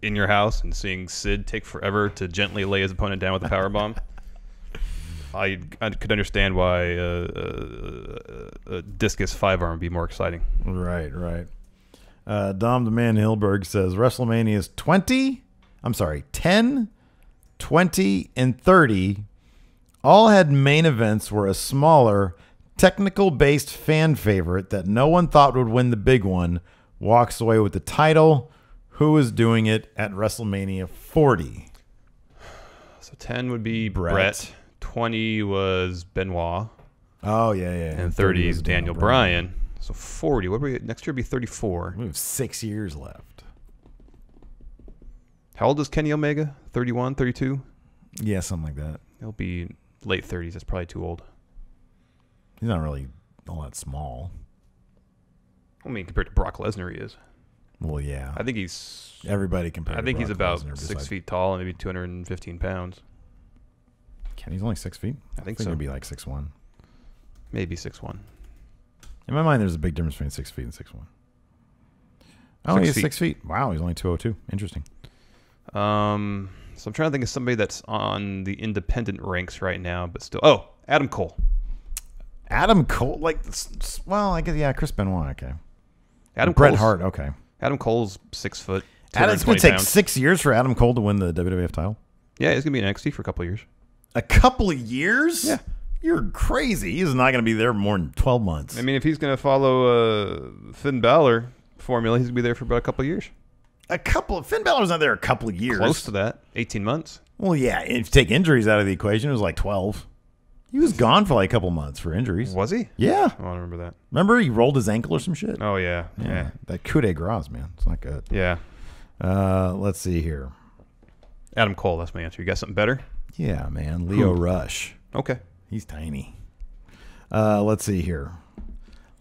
In Your House and seeing Sid take forever to gently lay his opponent down with a powerbomb, I could understand why a discus 5-arm would be more exciting. Right. Dom the Man Hilberg says WrestleMania is 10, 20, and 30 all had main events where a smaller, technical-based fan favorite that no one thought would win the big one walks away with the title. Who is doing it at WrestleMania 40? So 10 would be Brett. 20 was Benoit. Oh, yeah. And 30 is Daniel Bryan. So 40. What we next year? Be 34. We have 6 years left. How old is Kenny Omega? 31, 32? Yeah, something like that. He'll be late 30s. That's probably too old. He's not really all that small. I mean, compared to Brock Lesnar, he is. Well, yeah. I think he's. Everybody compared. I think he's Brock about Lesnar 6 besides- feet tall and maybe 215 pounds. Kenny's only 6 feet. I think so. so. He'd be like 6'1". Maybe 6'1". In my mind, there's a big difference between 6 feet and 6'1". Oh, 6 he's feet. 6 feet. Wow, he's only 202. Interesting. So I'm trying to think of somebody that's on the independent ranks right now, but still. Oh, Adam Cole. Adam Cole, well, I guess, yeah, Chris Benoit, okay. Adam Bret Cole's- Hart, okay. Adam Cole's 6 foot. It's going 220 to take pounds. 6 years for Adam Cole to win the WWF title. Yeah, he's gonna be in NXT for a couple of years. A couple of years? Yeah. You're crazy. He's not going to be there more than 12 months. I mean, if he's gonna follow Finn Balor formula, he's gonna be there for about a couple of years. Finn Balor's not there a couple of years. Close to that. 18 months. Well, yeah. If you take injuries out of the equation, it was like 12. He was gone for like a couple months for injuries. Was he? Yeah. Oh, I don't remember that. Remember he rolled his ankle or some shit? Oh, yeah. Yeah. That coup de grace, man. It's not good. Yeah. Let's see here. Adam Cole, that's my answer. You got something better? Yeah, man. Leo Rush. Okay. He's tiny. Let's see here.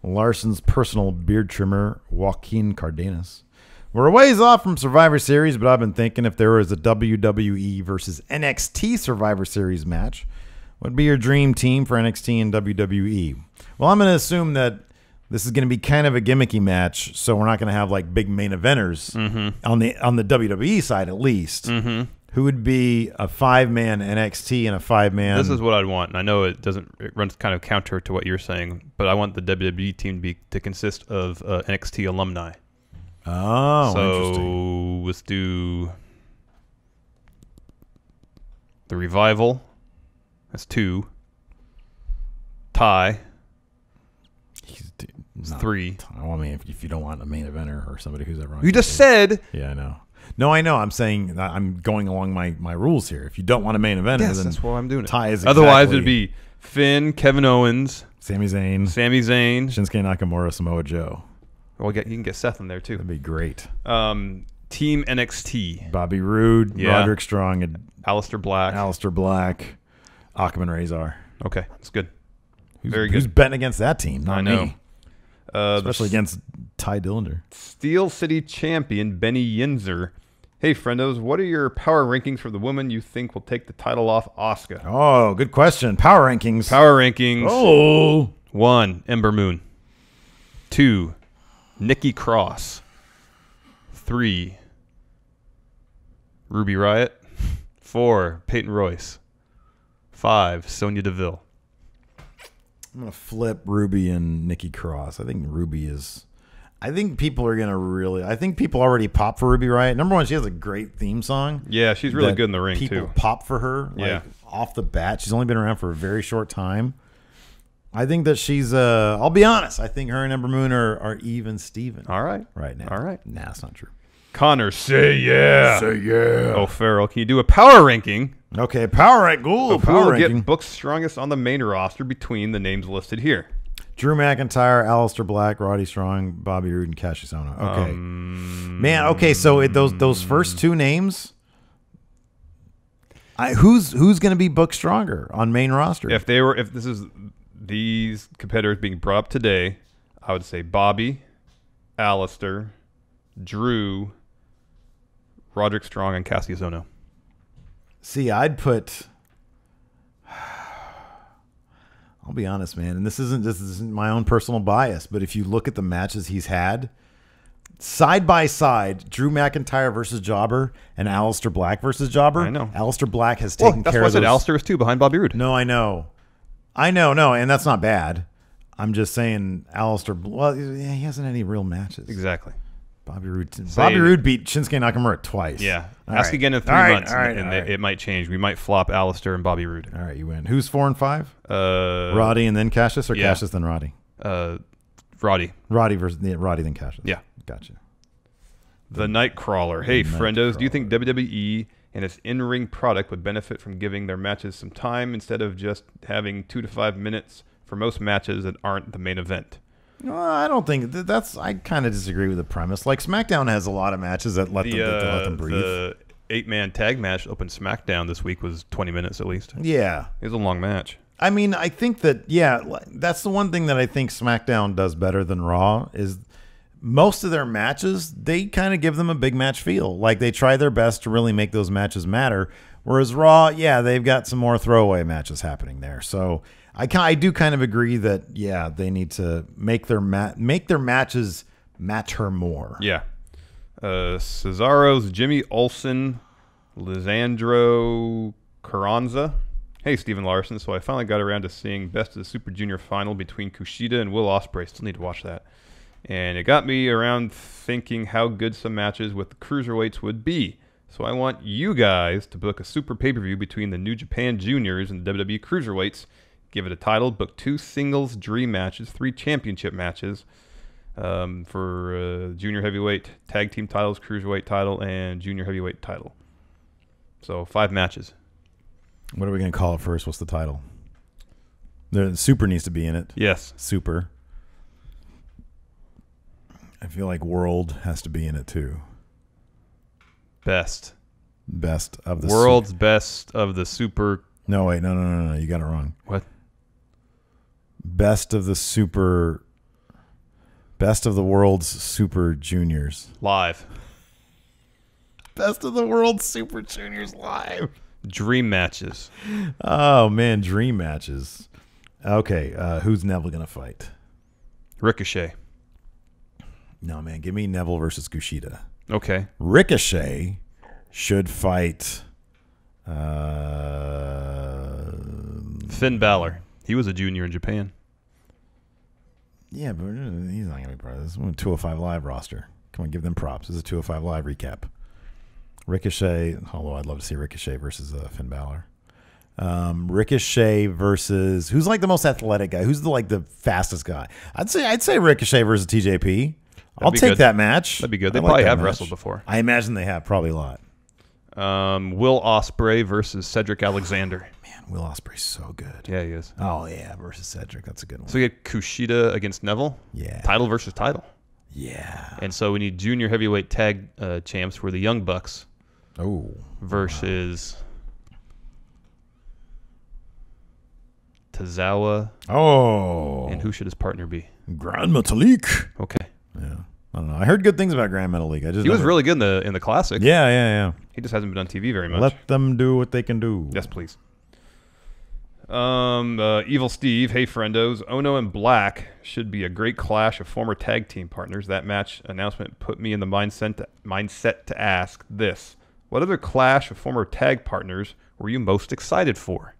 Larson's personal beard trimmer, Joaquin Cardenas. We're a ways off from Survivor Series, but I've been thinking if there was a WWE versus NXT Survivor Series match, what would be your dream team for NXT and WWE? Well, I'm going to assume that this is going to be kind of a gimmicky match, so we're not going to have like big main eventers on the WWE side at least. Who would be a 5-man NXT and a 5-man? This is what I'd want, and I know it runs kind of counter to what you're saying, but I want the WWE team to consist of NXT alumni. Oh, so interesting. Let's do the Revival. That's 2. Ty. It's 3. Well, I mean, if you don't want a main eventer or somebody who's ever on You just said. Yeah, I know. No, I know. I'm saying I'm going along my rules here. If you don't want a main eventer, Yes, then that's why I'm doing it. Ty is Otherwise, it'd be Finn, Kevin Owens, Sami Zayn, Shinsuke Nakamura, Samoa Joe. Well, you can get Seth in there too. That'd be great. Team NXT. Bobby Roode, Roderick Strong, and Aleister Black, Akman Razor. Okay, that's good. Very good. Who's betting against that team? Not I know. Me. Especially against Ty Dillinger. Steel City champion Benny Yinzer. Hey, friendos, what are your power rankings for the woman you think will take the title off Asuka? Oh, good question. Power rankings. Oh. 1, Ember Moon. 2, Nicky Cross. 3, Ruby Riot. 4, Peyton Royce. 5, Sonya Deville. I'm going to flip Ruby and Nicky Cross. I think Ruby is... I think people are going to really... I think people already pop for Ruby Riot. Number one, she has a great theme song. Yeah, she's really good in the ring, people pop for her off the bat. She's only been around for a very short time. I think that she's... I'll be honest. I think her and Ember Moon are even Steven. All right. Right now. All right. Nah, that's not true. Connor, say yeah. Say yeah. Oh, Farrell, can you do a power ranking? Okay, power rank. Cool. Who Power will ranking. get booked strongest on the main roster between the names listed here? Drew McIntyre, Aleister Black, Roddy Strong, Bobby Roode, and Kashi Sono. Okay, man. Okay, so those first 2 names, who's going to be booked stronger on main roster? If these competitors being brought up today, I would say Bobby, Aleister, Drew, Roderick Strong, and Cassius Ohno. See, I'd put... I'll be honest, man, and this isn't my own personal bias, but if you look at the matches he's had, side by side, Drew McIntyre versus Jobber and Aleister Black versus Jobber. I know. Aleister Black has taken care of those. That's why I said Aleister is 2 behind Bobby Roode. No, I know, no, and that's not bad. I'm just saying Aleister. Well, he hasn't had any real matches. Exactly. Bobby Roode beat Shinsuke Nakamura twice. Yeah. All Ask right. again in 3 months, and it might change. We might flop Aleister and Bobby Roode. All right, you win. Who's 4 and 5? Roddy and then Cassius, or Cassius then Roddy? Roddy. Roddy then Cassius. Yeah. Gotcha. The Nightcrawler. Hey, friendos, do you think WWE and its in-ring product would benefit from giving their matches some time instead of just having 2 to 5 minutes for most matches that aren't the main event? No, I don't think that's. I kind of disagree with the premise. Like SmackDown has a lot of matches that let them breathe. The 8-man tag match open SmackDown this week was 20 minutes at least. Yeah, it was a long match. I mean, I think that that's the one thing that I think SmackDown does better than Raw is most of their matches they kind of give them a big match feel. Like they try their best to really make those matches matter. Whereas Raw, they've got some more throwaway matches happening there. So I do kind of agree that they need to make their matches matter more. Yeah. Cesaro's Jimmy Olsen, Lisandro Carranza. Hey, Steven Larson. So I finally got around to seeing Best of the Super Junior final between Kushida and Will Ospreay. Still need to watch that. And it got me around thinking how good some matches with the cruiserweights would be. So I want you guys to book a super pay-per-view between the New Japan Juniors and the WWE Cruiserweights. Give it a title, book 2 singles dream matches, 3 championship matches. for junior heavyweight, tag team titles, cruiserweight title, and junior heavyweight title. So 5 matches. What are we going to call it first? What's the title? The Super needs to be in it. Yes. Super. I feel like World has to be in it too. Best of the World's best of the Super. No, wait. No. You got it wrong. What? Best of the Super. Best of the World's Super Juniors. Live. Best of the World's Super Juniors live. Dream matches. Oh, man. Dream matches. Okay. Who's Neville going to fight? Ricochet. No, man. Give me Neville versus Kushida. Okay. Ricochet should fight Finn Balor. He was a junior in Japan. Yeah, but he's not going to be part of this. 205 Live roster. Come on, give them props. This is a 205 Live recap. Ricochet, although I'd love to see Ricochet versus Finn Balor. Ricochet versus, who's like the most athletic guy? Who's the fastest guy? I'd say Ricochet versus TJP. I'll take that match. That'd be good. They probably have wrestled before. I imagine they have, probably a lot. Will Ospreay versus Cedric Alexander. Man, Will Ospreay's so good. Yeah, he is. Oh, yeah, versus Cedric. That's a good one. So we get Kushida against Neville. Yeah. Title versus title. Yeah. And so we need junior heavyweight tag champs for the Young Bucks. Oh. Versus Tozawa. Oh. And who should his partner be? Grand Metalik. Okay. Yeah. I don't know. I heard good things about Grand Metalik. He was really good in the classic. Yeah. He just hasn't been on TV very much. Let them do what they can do. Yes, please. Evil Steve, hey friendos. Ono and Black should be a great clash of former tag team partners. That match announcement put me in the mindset to ask this. What other clash of former tag partners were you most excited for?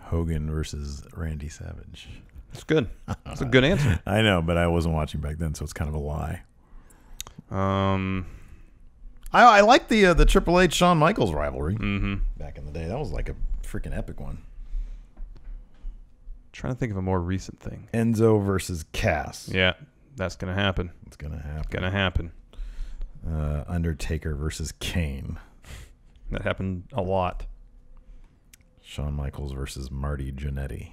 Hogan versus Randy Savage. That's good. That's a good answer. I know, but I wasn't watching back then, so it's kind of a lie. I like the Triple H Shawn Michaels rivalry back in the day. That was like a freaking epic one. Trying to think of a more recent thing. Enzo versus Cass. Yeah, that's gonna happen. It's gonna happen. Gonna happen. Undertaker versus Kane. That happened a lot. Shawn Michaels versus Marty Jannetty.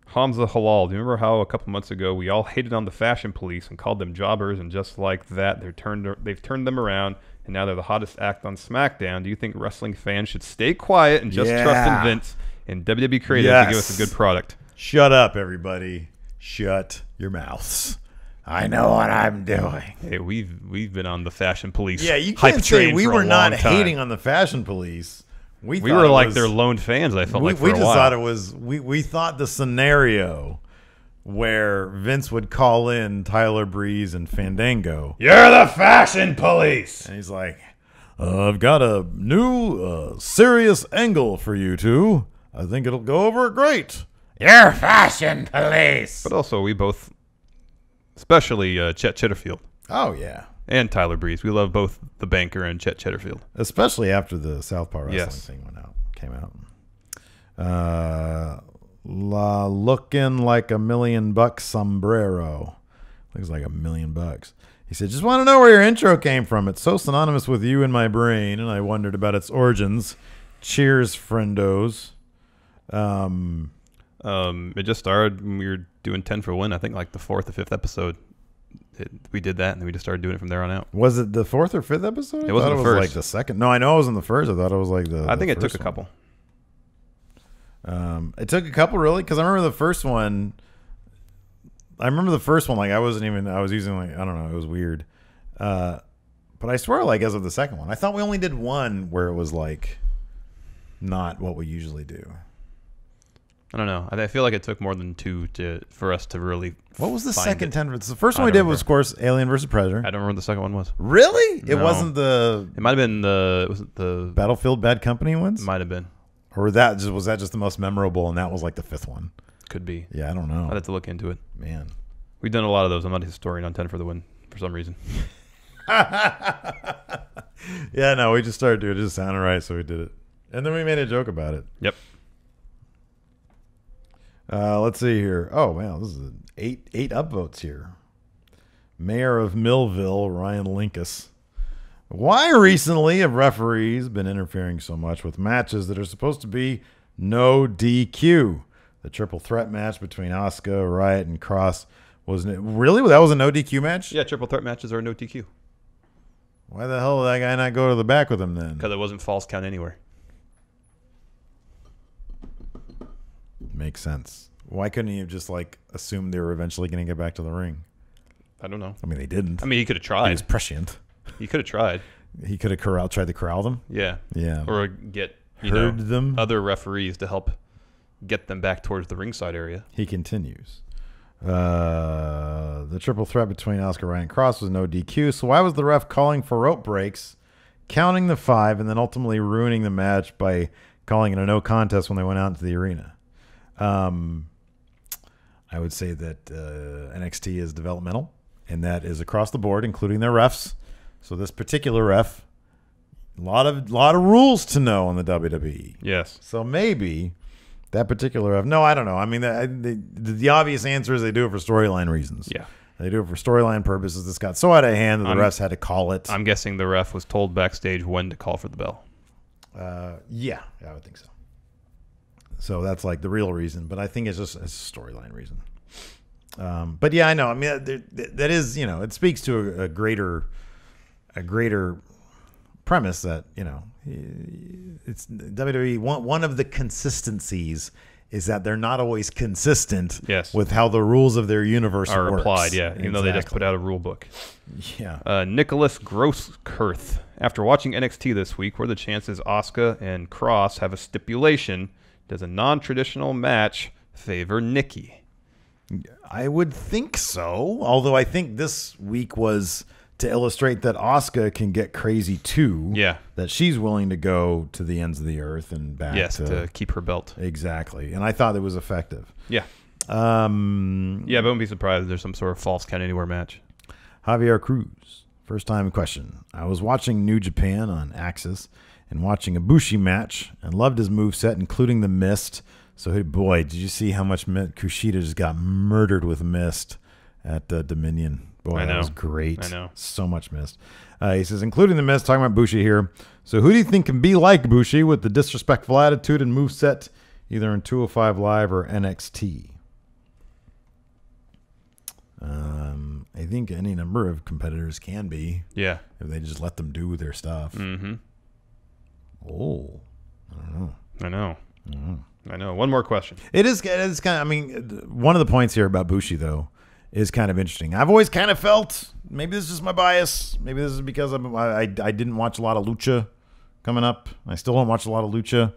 Hamza Halal. Do you remember how a couple months ago we all hated on the Fashion Police and called them jobbers, and just like that, they've turned them around, and now they're the hottest act on SmackDown? Do you think wrestling fans should stay quiet and just trust in Vince and WWE Creative to give us a good product? Shut up, everybody. Shut your mouths. I know what I'm doing. Hey, we've been on the Fashion Police. Yeah, you can't say we were not hating on the Fashion Police. We were like their lone fans. I felt like for a while. We just thought it was. We thought the scenario where Vince would call in Tyler Breeze and Fandango. You're the Fashion Police, and he's like, "I've got a new serious angle for you two. I think it'll go over great. You're Fashion Police." But also, we both, especially Chet Chitterfield. Oh yeah. And Tyler Breeze. We love both the Banker and Chet Chitterfield. Especially after the Southpaw Wrestling thing came out. Looking like $1 million sombrero. Looks like $1 million. He said, just want to know where your intro came from. It's so synonymous with you in my brain, and I wondered about its origins. Cheers, friendos. It just started when we were doing 10 for Win. I think like the 4th or 5th episode. We did that, and then we just started doing it from there on out. Was it the 4th or 5th episode? It wasn't the first. Like the second. No, I know it wasn't the first. I thought it was like the. I think it took a couple. It took a couple, really, because I remember the first one. Like I was using like, I don't know, it was weird. But I swear, like as of the second one, I thought we only did one where it was like not what we usually do. I don't know. I feel like it took more than two for us to really. What was the second 10? The first one we did was, of course, Alien vs. Predator. I don't remember what the second one was. Really? No. It wasn't the. It might have been the Battlefield Bad Company ones. Might have been. Or was that just the most memorable, and that was like the 5th one? Could be. Yeah, I don't know. I'd have to look into it. Man, we've done a lot of those. I'm not a historian on 10 for the Win for some reason. Yeah, no, we just started doing it. It just sounded right, so we did it, and then we made a joke about it. Yep. Let's see here. Oh, wow. This is eight upvotes here. Mayor of Millville, Ryan Linkus. Why recently have referees been interfering so much with matches that are supposed to be no DQ? The triple threat match between Asuka, Riot, and Cross wasn't it? Really? That was a no DQ match? Yeah, triple threat matches are no DQ. Why the hell did that guy not go to the back with him then? Because it wasn't false count anywhere. Makes sense. Why couldn't he have just like assumed they were eventually going to get back to the ring? I don't know. I mean, they didn't. I mean, he could have He tried. was prescient. He could have tried. He could have tried to corral them. Yeah. Yeah. Or get them. other referees to help get them back towards the ringside area. He continues. The triple threat between Asuka, Riot, and Cross was no DQ. So why was the ref calling for rope breaks, counting the 5, and then ultimately ruining the match by calling it a no contest when they went out into the arena? I would say that NXT is developmental, and that is across the board, including their refs. So this particular ref, a lot of rules to know on the WWE. Yes. So maybe that particular ref. No, I don't know. I mean, the obvious answer is they do it for storyline reasons. Yeah. They do it for storyline purposes. This got so out of hand that the refs had to call it. I'm guessing the ref was told backstage when to call for the bell. Yeah, I would think so. So that's like the real reason, but I think it's just a storyline reason. But yeah, I know. I mean, that is, it speaks to a greater premise that, it's WWE. One of the consistencies is that they're not always consistent with how the rules of their universe are works. applied. Yeah, even though they just put out a rule book. Yeah. Nicholas Grosskirth. After watching NXT this week, what are the chances Asuka and Cross have a stipulation? Does a non-traditional match favor Nikki? I would think so. Although I think this week was to illustrate that Asuka can get crazy too. Yeah. That she's willing to go to the ends of the earth and back. Yes, to keep her belt. Exactly. And I thought it was effective. Yeah. Yeah, but wouldn't be surprised if there's some sort of false count anywhere match. Javier Cruz. First time question. I was watching New Japan on Axis and watching a Bushi match and loved his moveset, including the mist. So, boy, did you see how much Kushida just got murdered with mist at Dominion? Boy, that was great. I know. So much mist. He says, including the mist, talking about Bushi here. So who do you think can be like Bushi with the disrespectful attitude and moveset, either in 205 Live or NXT? I think any number of competitors can be. Yeah. If they just let them do their stuff. Mm-hmm. Oh, I don't know. I know. Mm-hmm. I know. One more question. It is kind of, I mean, one of the points here about Bushi, though, is kind of interesting. I've always kind of felt, maybe this is just my bias, maybe this is because I didn't watch a lot of Lucha coming up. I still don't watch a lot of Lucha.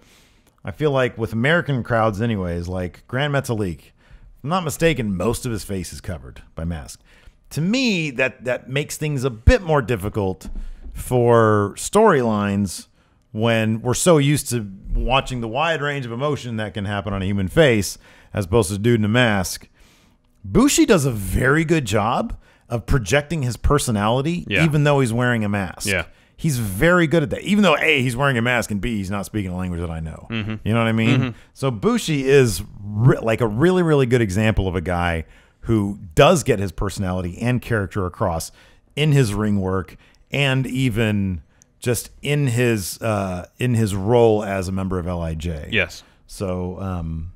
I feel like with American crowds anyways, like Grand Metalik, if I'm not mistaken, most of his face is covered by mask. To me, that makes things a bit more difficult for storylines when we're so used to watching the wide range of emotion that can happen on a human face as opposed to a dude in a mask. Bushi does a very good job of projecting his personality even though he's wearing a mask. Yeah. He's very good at that. Even though, A, he's wearing a mask, and B, he's not speaking a language that I know. Mm-hmm. You know what I mean? Mm-hmm. So Bushi is like a really, really good example of a guy who does get his personality and character across in his ring work and even just in his role as a member of LIJ. Yes. So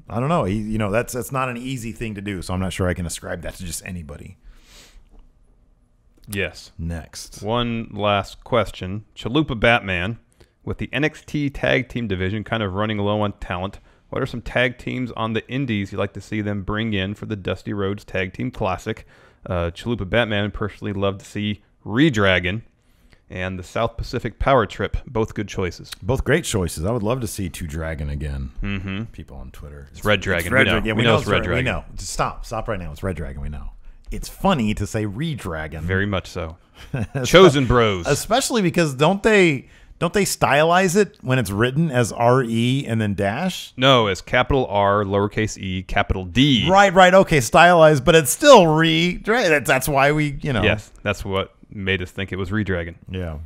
I don't know. That's not an easy thing to do. So I'm not sure I can ascribe that to just anybody. Yes. Next. One last question. Chalupa Batman, with the NXT tag team division kind of running low on talent, what are some tag teams on the indies you'd like to see them bring in for the Dusty Rhodes Tag Team Classic? Chalupa Batman personally love to see Redragon and the South Pacific Power Trip. Both good choices. Both great choices. I would love to see Two Dragon again. Mm-hmm. People on Twitter. It's Red Dragon. Red Dragon. Yeah, we know it's Red Dragon. We know. Just stop right now. It's Red Dragon. We know. It's funny to say Redragon. Very much so. Chosen Bros. Especially because don't they stylize it when it's written as R-E and then dash? No, as capital R, lowercase e, capital D. Right. Okay, stylized, but it's still That's why we, Yes, that's what made us think it was Redragon. Yeah.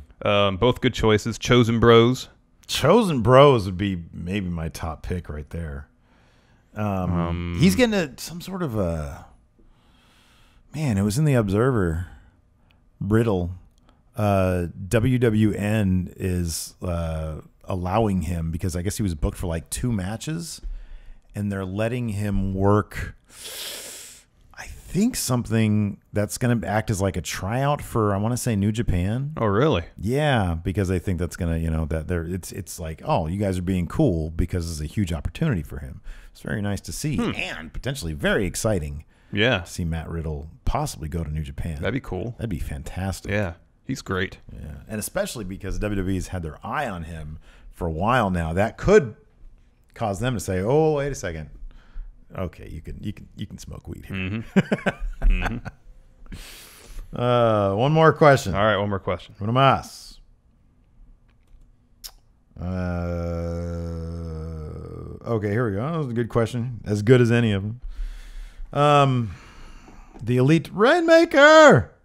Both good choices. Chosen Bros. Chosen Bros would be maybe my top pick right there. He's getting some sort of a... Man, it was in the Observer. Riddle. WWN is allowing him, because I guess he was booked for like 2 matches, and they're letting him work, I think, something that's going to act as like a tryout for, I want to say, New Japan. Oh, really? Yeah, because they think that's going to, that it's like, oh, you guys are being cool, because it's a huge opportunity for him. It's very nice to see, and potentially very exciting. Yeah. To see Matt Riddle possibly go to New Japan. That'd be cool. That'd be fantastic. Yeah. He's great. Yeah. And especially because WWE's had their eye on him for a while now. That could cause them to say, "Oh, wait a second. Okay, you can smoke weed here." Mm-hmm. One more question. All right, one more question. Uno más. Okay, here we go. That was a good question. As good as any of them. The Elite Rainmaker.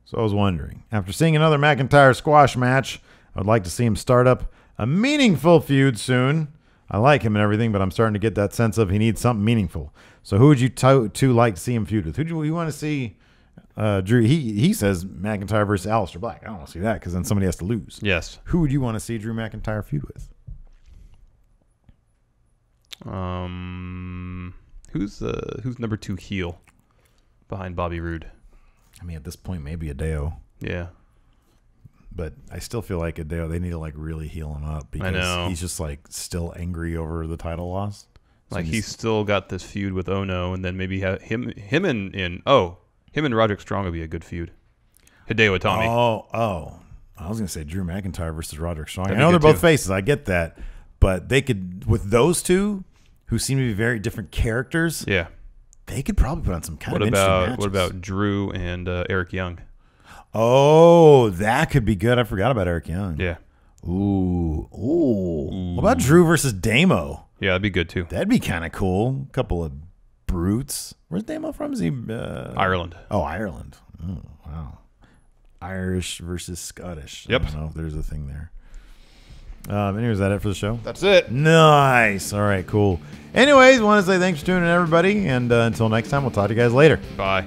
So I was wondering, after seeing another McIntyre squash match, I would like to see him start up a meaningful feud soon. I like him and everything, but I'm starting to get that sense of he needs something meaningful. So who would you two like to see him feud with? Who do you want to see? Drew, he says McIntyre versus Aleister Black. I don't want to see that, because then somebody has to lose. Yes. Who would you want to see Drew McIntyre feud with? Who's number 2 heel behind Bobby Roode? I mean, at this point, maybe Hideo. Yeah. But I still feel like Hideo, they need to like really heal him up, because he's just like still angry over the title loss. So like he's still got this feud with Ono, and then maybe him and Roderick Strong would be a good feud. Hideo Itami. Oh. I was gonna say Drew McIntyre versus Roderick Strong. I know they're both faces. I get that, but they could, with those two, who seem to be very different characters. Yeah. They could probably put on some kind of interesting matches. What about Drew and Eric Young? Oh, that could be good. I forgot about Eric Young. Yeah. Ooh. What about Drew versus Damo? Yeah, that'd be good too. That'd be kind of cool. A couple of brutes. Where's Damo from? Is he Ireland? Oh, Ireland. Oh, wow. Irish versus Scottish. Yep. I don't know if there's a thing there. Anyway, is that it for the show? That's it. Nice. All right, cool. Anyways, want to say thanks for tuning in, everybody. And until next time, we'll talk to you guys later. Bye.